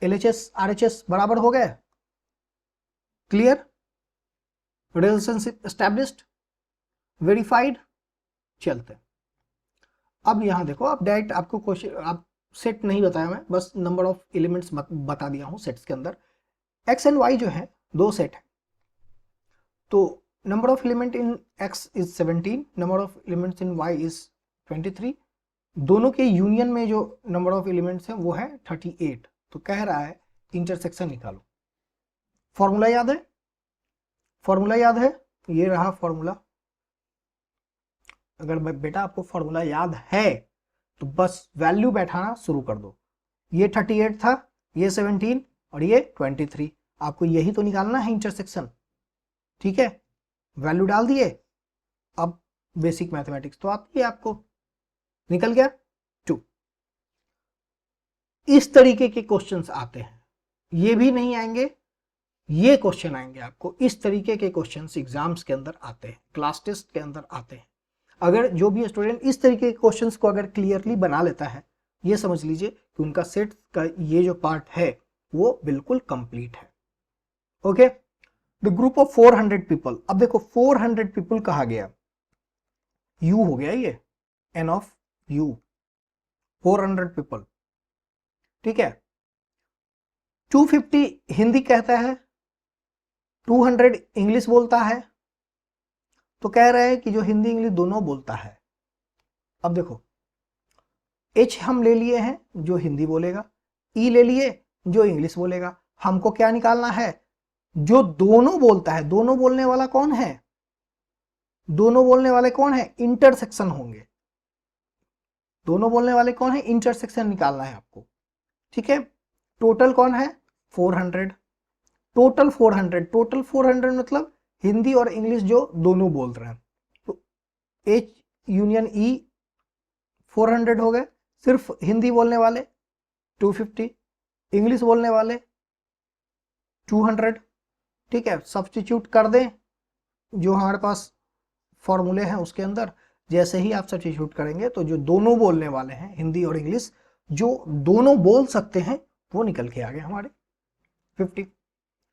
LHS RHS बराबर हो गए। Clear, relationship established, verified. चलते, अब यहां देखो, अब डायरेक्ट आपको क्वेश्चन, आप सेट नहीं बताया मैं, बस नंबर ऑफ एलिमेंट्स बता दिया हूं सेट्स के अंदर। x एंड y जो है दो सेट है, तो number of element in x is 17, number of elements in y is 23। दोनों के यूनियन में जो नंबर ऑफ एलिमेंट्स है वो है 38। तो कह रहा है इंटरसेक्शन निकालो। फॉर्मूला याद है, फॉर्मूला याद है, ये रहा फॉर्मूला। अगर बेटा आपको फॉर्मूला याद है तो बस वैल्यू बैठाना शुरू कर दो। ये 38 था, ये 17 और ये 23, आपको यही तो निकालना है इंटरसेक्शन। ठीक है, वैल्यू डाल दिए, अब बेसिक मैथमेटिक्स तो आती है आपको, निकल गया 2। इस तरीके के क्वेश्चंस आते हैं, ये भी नहीं आएंगे, ये क्वेश्चन आएंगे आपको। इस तरीके के क्वेश्चंस एग्जाम्स के अंदर आते हैं, क्लास टेस्ट के अंदर आते हैं। अगर जो भी स्टूडेंट इस तरीके के क्वेश्चंस को अगर क्लियरली बना लेता है, ये समझ लीजिए कि उनका सेट का ये जो पार्ट है वो बिल्कुल कंप्लीट है। Okay, the group of 400 people. अब देखो 400 पीपल कहा गया, यू हो गया ये, एन ऑफ यू, 400 पीपल। ठीक है, 250 हिंदी कहता है, 200 इंग्लिश बोलता है। तो कह रहे हैं कि जो हिंदी इंग्लिश दोनों बोलता है, अब देखो H हम ले लिए हैं जो हिंदी बोलेगा, E ले लिए जो इंग्लिश बोलेगा। हमको क्या निकालना है, जो दोनों बोलता है। दोनों बोलने वाला कौन है, दोनों बोलने वाले कौन है, इंटरसेक्शन होंगे। दोनों बोलने वाले कौन है, इंटरसेक्शन निकालना है आपको। ठीक है, टोटल कौन है 400, टोटल 400, टोटल 400 मतलब हिंदी और इंग्लिश जो दोनों बोल रहे हैं। तो H यूनियन E 400 हो गए। सिर्फ हिंदी बोलने वाले 250, इंग्लिश बोलने वाले 200। ठीक है, सब्स्टिट्यूट कर दें जो हमारे पास फॉर्मूले हैं उसके अंदर। जैसे ही आप सब्स्टिट्यूट करेंगे तो जो दोनों बोलने वाले हैं, हिंदी और इंग्लिश, जो दोनों बोल सकते हैं, वो निकल के आ गए हमारे 50।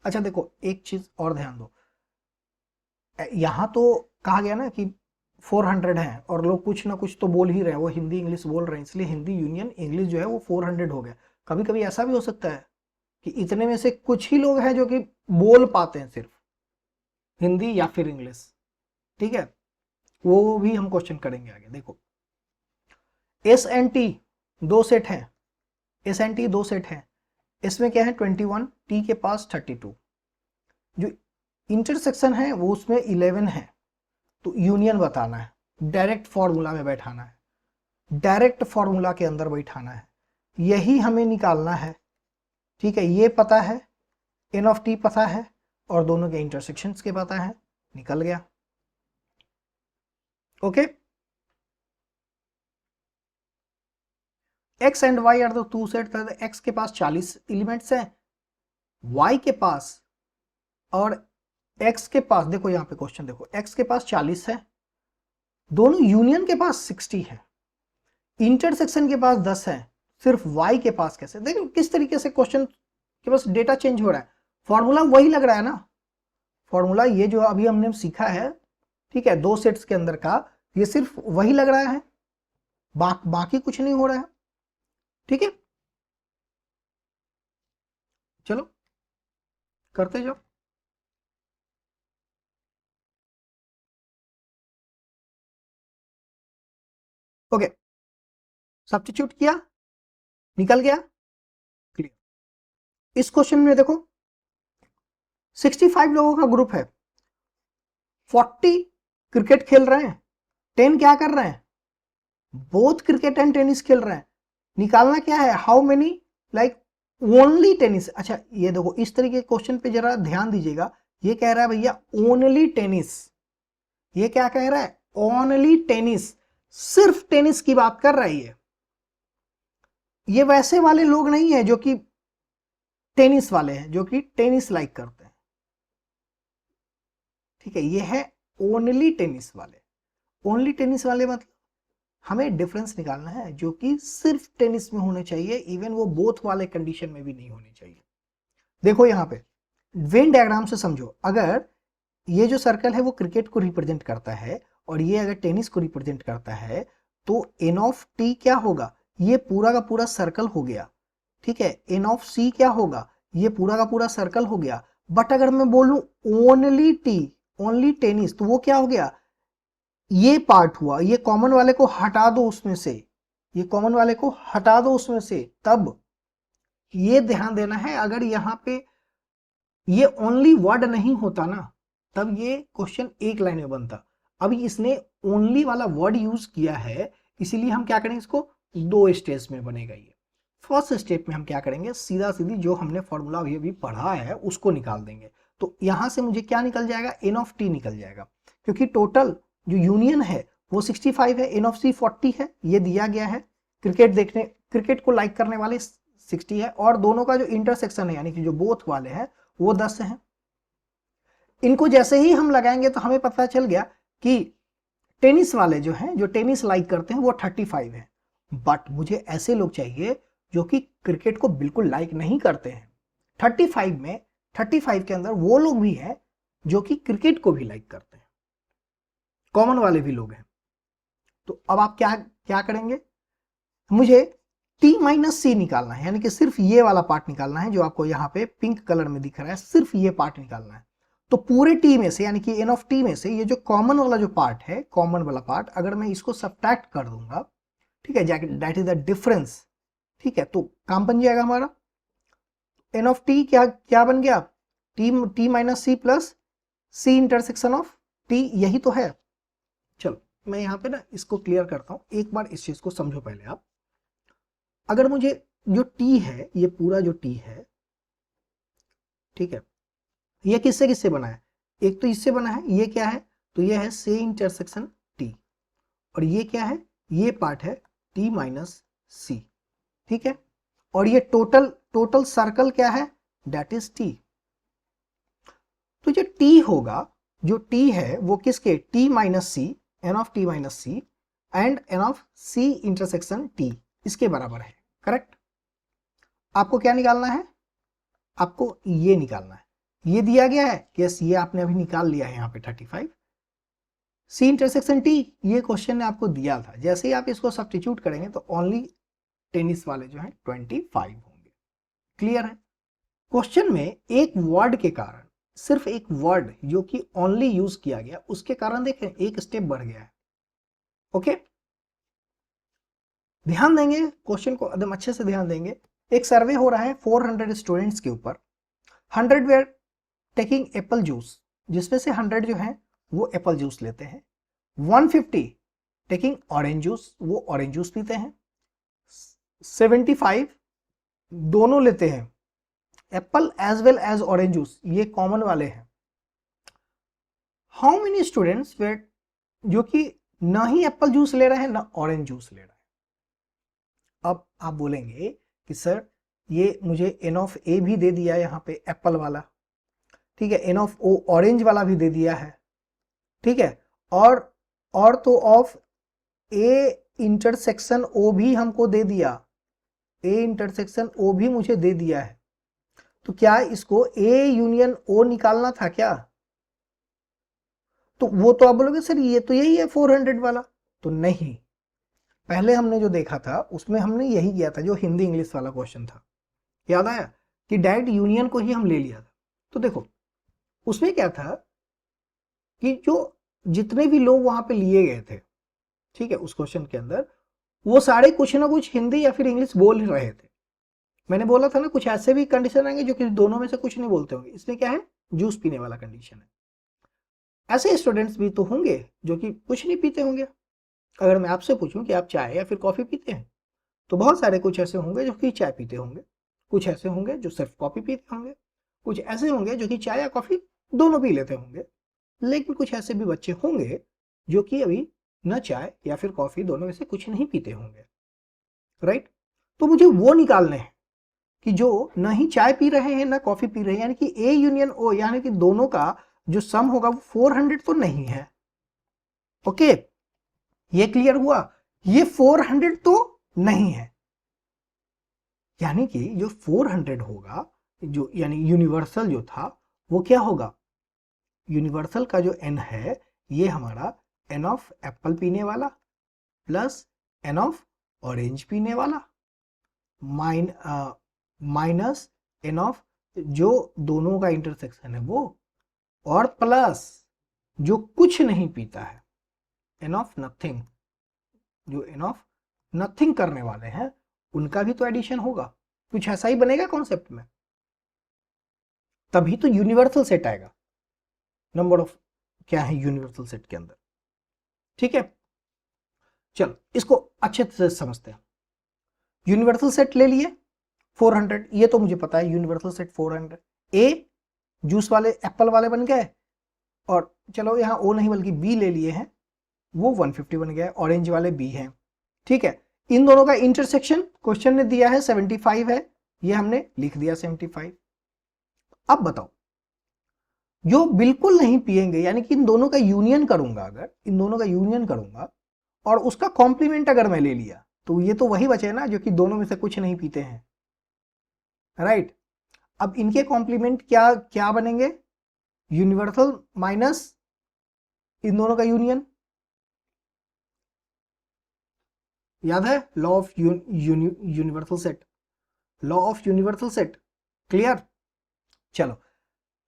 अच्छा देखो एक चीज और ध्यान दो, यहां तो कहा गया ना कि 400 हैं और लोग कुछ ना कुछ तो बोल ही रहे हैं, वो हिंदी इंग्लिश बोल रहे हैं, इसलिए हिंदी यूनियन इंग्लिश जो है वो 400 हो गया। कभी कभी ऐसा भी हो सकता है कि इतने में से कुछ ही लोग हैं जो कि बोल पाते हैं सिर्फ हिंदी या फिर इंग्लिश, ठीक है, वो भी हम क्वेश्चन करेंगे आगे। देखो एस एन टी दो सेट हैं, एस एन टी दो सेट हैं, इसमें क्या है 21, टी के पास 32, जो इंटरसेक्शन है वो उसमें 11 है, तो यूनियन बताना है, डायरेक्ट फॉर्मूला में बैठाना है, डायरेक्ट फॉर्मूला के अंदर बैठाना है, यही हमें निकालना है, ठीक है। ये पता है, एन ऑफ टी पता है और दोनों के इंटरसेक्शंस के पता है, निकल गया। Okay, X and Y are the two set, X के पास 40 एलिमेंट्स हैं, वाई के पास और एक्स के पास, देखो यहां पे क्वेश्चन देखो, एक्स के पास 40 है, दोनों यूनियन के पास 60 है, इंटरसेक्शन के पास 10 है, सिर्फ वाई के पास कैसे? देखो किस तरीके से क्वेश्चन के पास डेटा चेंज हो रहा है, फॉर्मूला वही लग रहा है ना, फॉर्मूला ये जो अभी हमने सीखा है, ठीक है, दो सेट्स के अंदर का, ये सिर्फ वही लग रहा है, बाकी कुछ नहीं हो रहा है, ठीक है। चलो करते जाओ। ओके, सब्स्टिट्यूट किया, निकल गया, क्लियर। इस क्वेश्चन में देखो 65 लोगों का ग्रुप है, 40 क्रिकेट खेल रहे हैं, 10 क्या कर रहे हैं, बोथ क्रिकेट एंड टेनिस खेल रहे हैं, निकालना क्या है, how many like only tennis. अच्छा ये देखो इस तरीके के क्वेश्चन पे जरा ध्यान दीजिएगा, ये कह रहा है भैया ओनली टेनिस, ये क्या कह रहा है, ओनली टेनिस, सिर्फ टेनिस की बात कर रही है। ये वैसे वाले लोग नहीं है जो कि टेनिस वाले हैं, जो कि टेनिस लाइक करते हैं, ठीक है, ये है ओनली टेनिस वाले। ओनली टेनिस वाले मतलब हमें डिफरेंस निकालना है जो कि सिर्फ टेनिस में होने चाहिए, इवन वो बोथ वाले कंडीशन में भी नहीं होने चाहिए। देखो यहां पे वेन डायग्राम से समझो, अगर ये जो सर्कल है वो क्रिकेट को रिप्रेजेंट करता है और ये अगर टेनिस को रिप्रेजेंट करता है, तो एन ऑफ टी क्या होगा, ये पूरा का पूरा सर्कल हो गया, ठीक है। एन ऑफ सी क्या होगा, ये पूरा का पूरा सर्कल हो गया। बट अगर मैं बोलूं ओनली टी, ओनली टेनिस, तो वो क्या हो गया, ये पार्ट हुआ, ये कॉमन वाले को हटा दो उसमें से, ये कॉमन वाले को हटा दो उसमें से, तब ये ध्यान देना है, अगर यहां पे ये ओनली वर्ड नहीं होता ना, तब ये क्वेश्चन एक लाइन में बनता। अभी इसने ओनली वाला वर्ड यूज किया है, इसीलिए हम क्या करेंगे, इसको दो स्टेज में बनेगा। ये फर्स्ट स्टेप में हम क्या करेंगे, सीधा सीधी जो हमने फॉर्मूला अभी अभी पढ़ा है उसको निकाल देंगे। तो यहां से मुझे क्या निकल जाएगा, एन ऑफ टी निकल जाएगा, क्योंकि टोटल जो यूनियन है वो 65 है, एन ऑफ सी 40 है, ये दिया गया है। क्रिकेट को लाइक करने वाले 60 है, और दोनों का जो इंटरसेक्शन है यानी कि जो बोथ वाले हैं वो 10 हैं। इनको जैसे ही हम लगाएंगे तो हमें पता चल गया कि टेनिस वाले जो हैं, जो टेनिस लाइक करते हैं वो 35 है। बट मुझे ऐसे लोग चाहिए जो कि क्रिकेट को बिल्कुल लाइक नहीं करते हैं। 35 में 35 के अंदर वो लोग भी हैं जो कि क्रिकेट को भी लाइक करते हैं, कॉमन वाले भी लोग हैं। तो अब आप क्या क्या करेंगे, मुझे टी माइनस सी निकालना है, यानी कि सिर्फ ये वाला पार्ट निकालना है जो आपको यहाँ पे पिंक कलर में दिख रहा है, सिर्फ ये पार्ट निकालना है। तो पूरे टी में से यानी कि एन ऑफ टी में से ये जो कॉमन वाला जो पार्ट है, कॉमन वाला पार्ट, अगर मैं इसको सब्ट्रैक्ट कर दूंगा, ठीक है, दैट इज द डिफरेंस, ठीक है, तो काम बन जाएगा हमारा। एन ऑफ टी क्या क्या बन गया, T minus C plus C intersection of T, यही तो है। चलो मैं यहाँ पे ना इसको क्लियर करता हूँ, एक बार इस चीज को समझो पहले आप। अगर मुझे जो टी है, ये पूरा जो टी है, ठीक है, ये किससे किससे बना है, एक तो इससे बना है, ये क्या है, तो ये है सी इंटरसेक्शन टी, और ये क्या है, ये पार्ट है टी माइनस सी, ठीक है, और ये टोटल सर्कल क्या है, दैट इज टी। तो जो टी होगा, जो टी है वो किसके, T minus C, n of T minus C and n of C intersection T, इसके बराबर है, करेक्ट। आपको क्या निकालना है, आपको ये निकालना है, ये दिया गया है, यस ये आपने अभी निकाल लिया है यहाँ पे 35। सी इंटरसेक्शन टी, ये क्वेश्चन ने आपको दिया था, जैसे ही आप इसको सब्स्टिट्यूट करेंगे तो ओनली टेनिस वाले जो है 25 होंगे, क्लियर है? क्वेश्चन में एक वर्ड के कारण, सिर्फ एक वर्ड जो कि ओनली यूज किया गया, उसके कारण देखें एक स्टेप बढ़ गया है। ओके, ध्यान देंगे क्वेश्चन को, एकदम अच्छे से ध्यान देंगे। एक सर्वे हो रहा है 400 स्टूडेंट्स के ऊपर। 100 वेयर टेकिंग एप्पल जूस, जिसमें से 100 जो है वो एप्पल जूस लेते हैं। 150 टेकिंग ऑरेंज जूस, वो ऑरेंज जूस पीते हैं। 75 दोनों लेते हैं apple as well as orange juice, ये कॉमन वाले हैं। हाउ मेनी स्टूडेंट्स वेयर जो कि ना ही एप्पल जूस ले रहे हैं ना ऑरेंज जूस ले रहे हैं। अब आप बोलेंगे कि सर ये मुझे एन ऑफ ए भी दे दिया यहाँ पे एप्पल वाला, ठीक है, एन ऑफ ओ ऑरेंज वाला भी दे दिया है, ठीक है, और तो ऑफ ए इंटरसेक्शन ओ भी हमको दे दिया, ए इंटरसेक्शन ओ भी मुझे दे दिया है। तो क्या इसको ए यूनियन ओ निकालना था क्या? तो वो तो आप बोलोगे सर ये तो यही है 400 वाला। तो नहीं, पहले हमने जो देखा था उसमें हमने यही किया था, जो हिंदी इंग्लिश वाला क्वेश्चन था, याद आया कि डायरेक्ट यूनियन को ही हम ले लिया था। तो देखो उसमें क्या था कि जो जितने भी लोग वहां पे लिए गए थे, ठीक है, उस क्वेश्चन के अंदर वो सारे कुछ ना कुछ हिंदी या फिर इंग्लिश बोल रहे थे। मैंने बोला था ना कुछ ऐसे भी कंडीशन आएंगे जो कि दोनों में से कुछ नहीं बोलते होंगे, इसमें क्या है, जूस पीने वाला कंडीशन है। ऐसे स्टूडेंट्स भी तो होंगे जो कि कुछ नहीं पीते होंगे। अगर मैं आपसे पूछूं कि आप चाय या फिर कॉफी पीते हैं, तो बहुत सारे कुछ ऐसे होंगे जो कि चाय पीते होंगे, कुछ ऐसे होंगे जो सिर्फ कॉफी पीते होंगे, कुछ ऐसे होंगे जो कि चाय या कॉफी दोनों पी लेते होंगे, लेकिन कुछ ऐसे भी बच्चे होंगे जो कि अभी न चाय या फिर कॉफी दोनों में से कुछ नहीं पीते होंगे, राइट? तो मुझे वो निकालने हैं कि जो ना ही चाय पी रहे हैं ना कॉफी पी रहे हैं, यानी कि ए यूनियन ओ, यानी कि दोनों का जो सम होगा वो 400 तो नहीं है। ओके, ये क्लियर हुआ? ये 400 तो नहीं है, यानी कि जो 400 होगा, जो यानी यूनिवर्सल जो था वो क्या होगा, यूनिवर्सल का जो एन है ये हमारा एन ऑफ एप्पल पीने वाला प्लस एन ऑफ ऑरेंज पीने वाला माइनस एन ऑफ जो दोनों का इंटरसेक्शन है वो, और प्लस जो कुछ नहीं पीता है एन ऑफ नथिंग, जो एन ऑफ नथिंग करने वाले हैं उनका भी तो एडिशन होगा। कुछ ऐसा ही बनेगा कॉन्सेप्ट में, तभी तो यूनिवर्सल सेट आएगा। नंबर ऑफ क्या है यूनिवर्सल सेट के अंदर, ठीक है? चलो इसको अच्छे से समझते हैं। यूनिवर्सल सेट ले लिए 400, ये तो मुझे पता है यूनिवर्सल सेट 400। ए जूस वाले एप्पल वाले बन गए, और चलो यहाँ ओ नहीं बल्कि बी ले लिए हैं, वो 150 बन गया, ऑरेंज वाले बी हैं, ठीक है। इन दोनों का इंटरसेक्शन क्वेश्चन ने दिया है 75 है, ये हमने लिख दिया 75। अब बताओ जो बिल्कुल नहीं पिएंगे, यानी कि इन दोनों का यूनियन करूंगा, अगर इन दोनों का यूनियन करूंगा और उसका कॉम्प्लीमेंट अगर मैं ले लिया, तो ये तो वही बचे ना जो कि दोनों में से कुछ नहीं पीते हैं, राइट? अब इनके कॉम्प्लीमेंट क्या क्या बनेंगे, यूनिवर्सल माइनस इन दोनों का यूनियन, याद है law of universal set, law of universal set, clear? चलो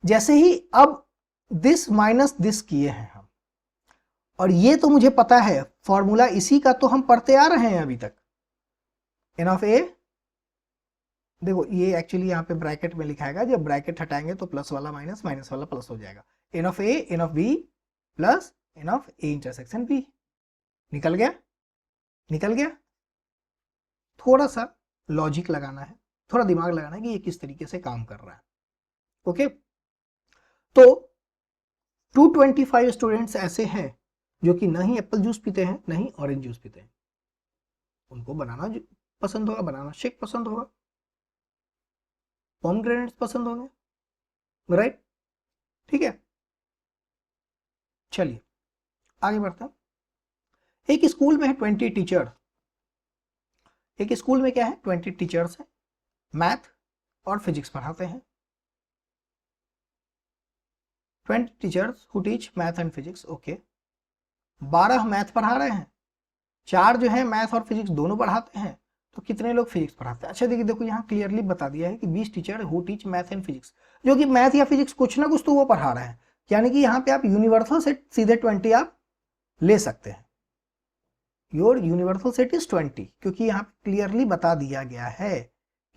जैसे ही अब दिस माइनस दिस किए हैं हम, और ये तो मुझे पता है फॉर्मूला, इसी का तो हम पढ़ते आ रहे हैं अभी तक। एन ऑफ ए, देखो ये एक्चुअली यहाँ पे ब्रैकेट में लिखाएगा, जब ब्रैकेट हटाएंगे तो प्लस वाला माइनस, माइनस वाला प्लस हो जाएगा। N of A n of B plus n of A intersection B, निकल गया, निकल गया। थोड़ा सा लॉजिक लगाना है, थोड़ा दिमाग लगाना है कि ये किस तरीके से काम कर रहा है। ओके, तो 225 स्टूडेंट्स ऐसे हैं जो कि ना ही एप्पल जूस पीते हैं ना ही ऑरेंज जूस पीते हैं, उनको बनाना पसंद होगा, बनाना शेक पसंद होगा, पोमग्रेनेट्स पसंद होंगे, राइट? ठीक है, चलिए आगे बढ़ते हैं। एक स्कूल में है 20 टीचर, एक स्कूल में क्या है 20 टीचर्स हैं, मैथ और फिजिक्स पढ़ाते हैं। 20 teachers who teach math and physics, okay. 12 math पढ़ा रहे हैं, 4 जो है मैथ और फिजिक्स दोनों पढ़ाते हैं, तो कितने लोग फिजिक्स पढ़ाते हैं? अच्छा देखिए, देखो यहाँ क्लियरली बता दिया है कि 20 teacher who teach math and physics, जो कि मैथ या फिजिक्स कुछ ना कुछ तो वो पढ़ा रहे हैं, यानी कि यहाँ पे आप यूनिवर्सल सेट सीधे 20 आप ले सकते हैं। योर यूनिवर्सल सेट इज 20, क्योंकि यहाँ पे क्लियरली बता दिया गया है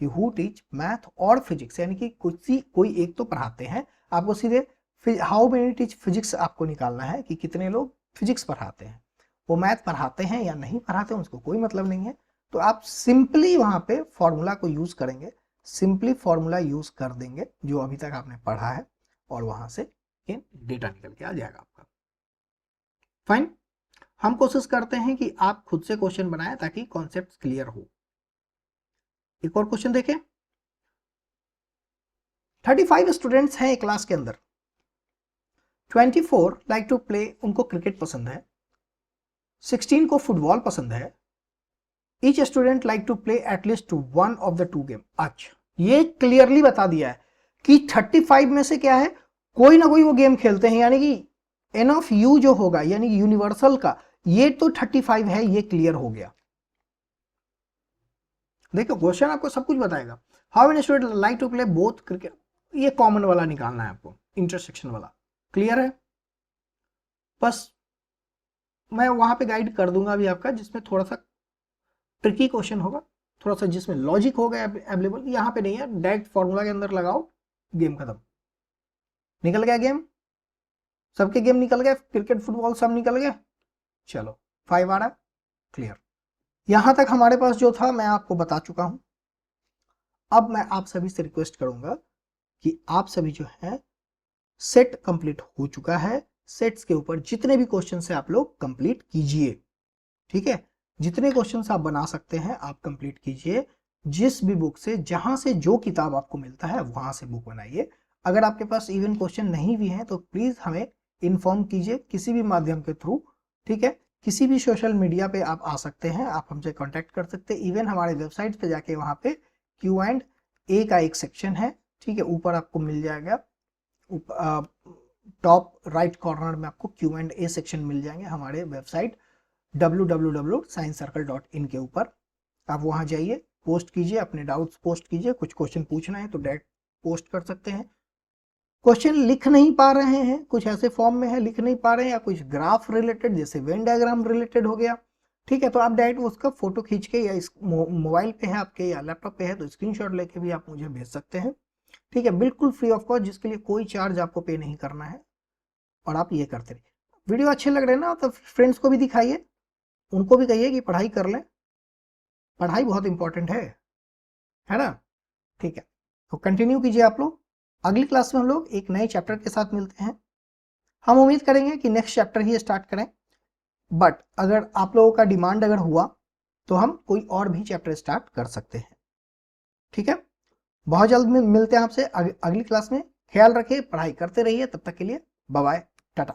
कि हु टीच मैथ और फिजिक्स, यानी कि कोई एक तो पढ़ाते हैं। आपको सीधे हाउ मेनी टीच फिजिक्स आपको निकालना है कि कितने लोग फिजिक्स पढ़ाते हैं। वो मैथ पढ़ाते हैं या नहीं पढ़ाते हैं उसको कोई मतलब नहीं है। तो आप सिंपली वहां पे फॉर्मूला को यूज करेंगे, सिंपली फॉर्मूला यूज कर देंगे जो अभी तक आपने पढ़ा है, और वहां से डेटा निकल के आ जाएगा आपका। फाइन, हम कोशिश करते हैं कि आप खुद से क्वेश्चन बनाएं ताकि कॉन्सेप्ट क्लियर हो। एक और क्वेश्चन देखें। 35 स्टूडेंट्स हैं एक क्लास के अंदर। 24 लाइक टू प्ले, उनको क्रिकेट पसंद है। 16 को फुटबॉल पसंद है। Each student like to play at least one of the two game. अच्छा, ये क्लियरली बता दिया है कि 35 में से क्या है, कोई ना कोई वो गेम खेलते हैं, यानी कि एन ऑफ यू जो होगा, यानी यूनिवर्सल का, ये तो 35 है, ये क्लियर हो गया। देखो क्वेश्चन आपको सब कुछ बताएगा। How many student like to play both cricket, ये कॉमन वाला निकालना है आपको, इंटरसेक्शन वाला। क्लियर है? बस मैं वहां पे गाइड कर दूंगा अभी आपका, जिसमें थोड़ा सा ट्रिकी क्वेश्चन होगा, थोड़ा सा जिसमें लॉजिक होगा अवेलेबल। यहाँ पे नहीं है, डायरेक्ट फॉर्मूला के अंदर लगाओ, गेम खत्म। निकल गया गेम, सबके गेम निकल गए, क्रिकेट फुटबॉल सब निकल गए। चलो 5 आ रहा है, क्लियर। यहां तक हमारे पास जो था मैं आपको बता चुका हूं। अब मैं आप सभी से रिक्वेस्ट करूंगा कि आप सभी जो है, सेट कंप्लीट हो चुका है, सेट्स के ऊपर जितने भी क्वेश्चन है आप लोग कंप्लीट कीजिए। ठीक है, जितने क्वेश्चन आप बना सकते हैं आप कंप्लीट कीजिए। जिस भी बुक से, जहां से जो किताब आपको मिलता है वहां से बुक बनाइए। अगर आपके पास इवन क्वेश्चन नहीं भी है तो प्लीज हमें इन्फॉर्म कीजिए किसी भी माध्यम के थ्रू। ठीक है, किसी भी सोशल मीडिया पे आप आ सकते हैं, आप हमसे कांटेक्ट कर सकते हैं। इवन हमारे वेबसाइट पे जाके वहां पे Q&A का एक सेक्शन है, ठीक है, ऊपर आपको मिल जाएगा, टॉप राइट कॉर्नर में आपको Q&A सेक्शन मिल जाएंगे हमारे वेबसाइट www.sciencecircle.in के ऊपर। आप वहां जाइए, पोस्ट कीजिए, अपने डाउट्स पोस्ट कीजिए। कुछ क्वेश्चन पूछना है तो डायरेक्ट पोस्ट कर सकते हैं। क्वेश्चन लिख नहीं पा रहे हैं, कुछ ऐसे फॉर्म में है लिख नहीं पा रहे हैं, या कुछ ग्राफ रिलेटेड जैसे वेन डायग्राम रिलेटेड हो गया, ठीक है, तो आप डायरेक्ट उसका फोटो खींच के, या इस मोबाइल पे है आपके या लैपटॉप पे है तो स्क्रीनशॉट लेके भी आप मुझे भेज सकते हैं। ठीक है, बिल्कुल फ्री ऑफ कॉस्ट, जिसके लिए कोई चार्ज आपको पे नहीं करना है, और आप ये करते रहिए। वीडियो अच्छे लग रहे हैं ना, तो फ्रेंड्स को भी दिखाइए, उनको भी कहिए कि पढ़ाई कर लें, पढ़ाई बहुत इंपॉर्टेंट है ना। ठीक है, तो कंटिन्यू कीजिए आप लोग। अगली क्लास में हम लोग एक नए चैप्टर के साथ मिलते हैं। हम उम्मीद करेंगे कि नेक्स्ट चैप्टर ही स्टार्ट करें, बट अगर आप लोगों का डिमांड अगर हुआ तो हम कोई और भी चैप्टर स्टार्ट कर सकते हैं। ठीक है, बहुत जल्द मिलते हैं आपसे अगली क्लास में। ख्याल रखिए, पढ़ाई करते रहिए, तब तक के लिए बाय बाय, टाटा।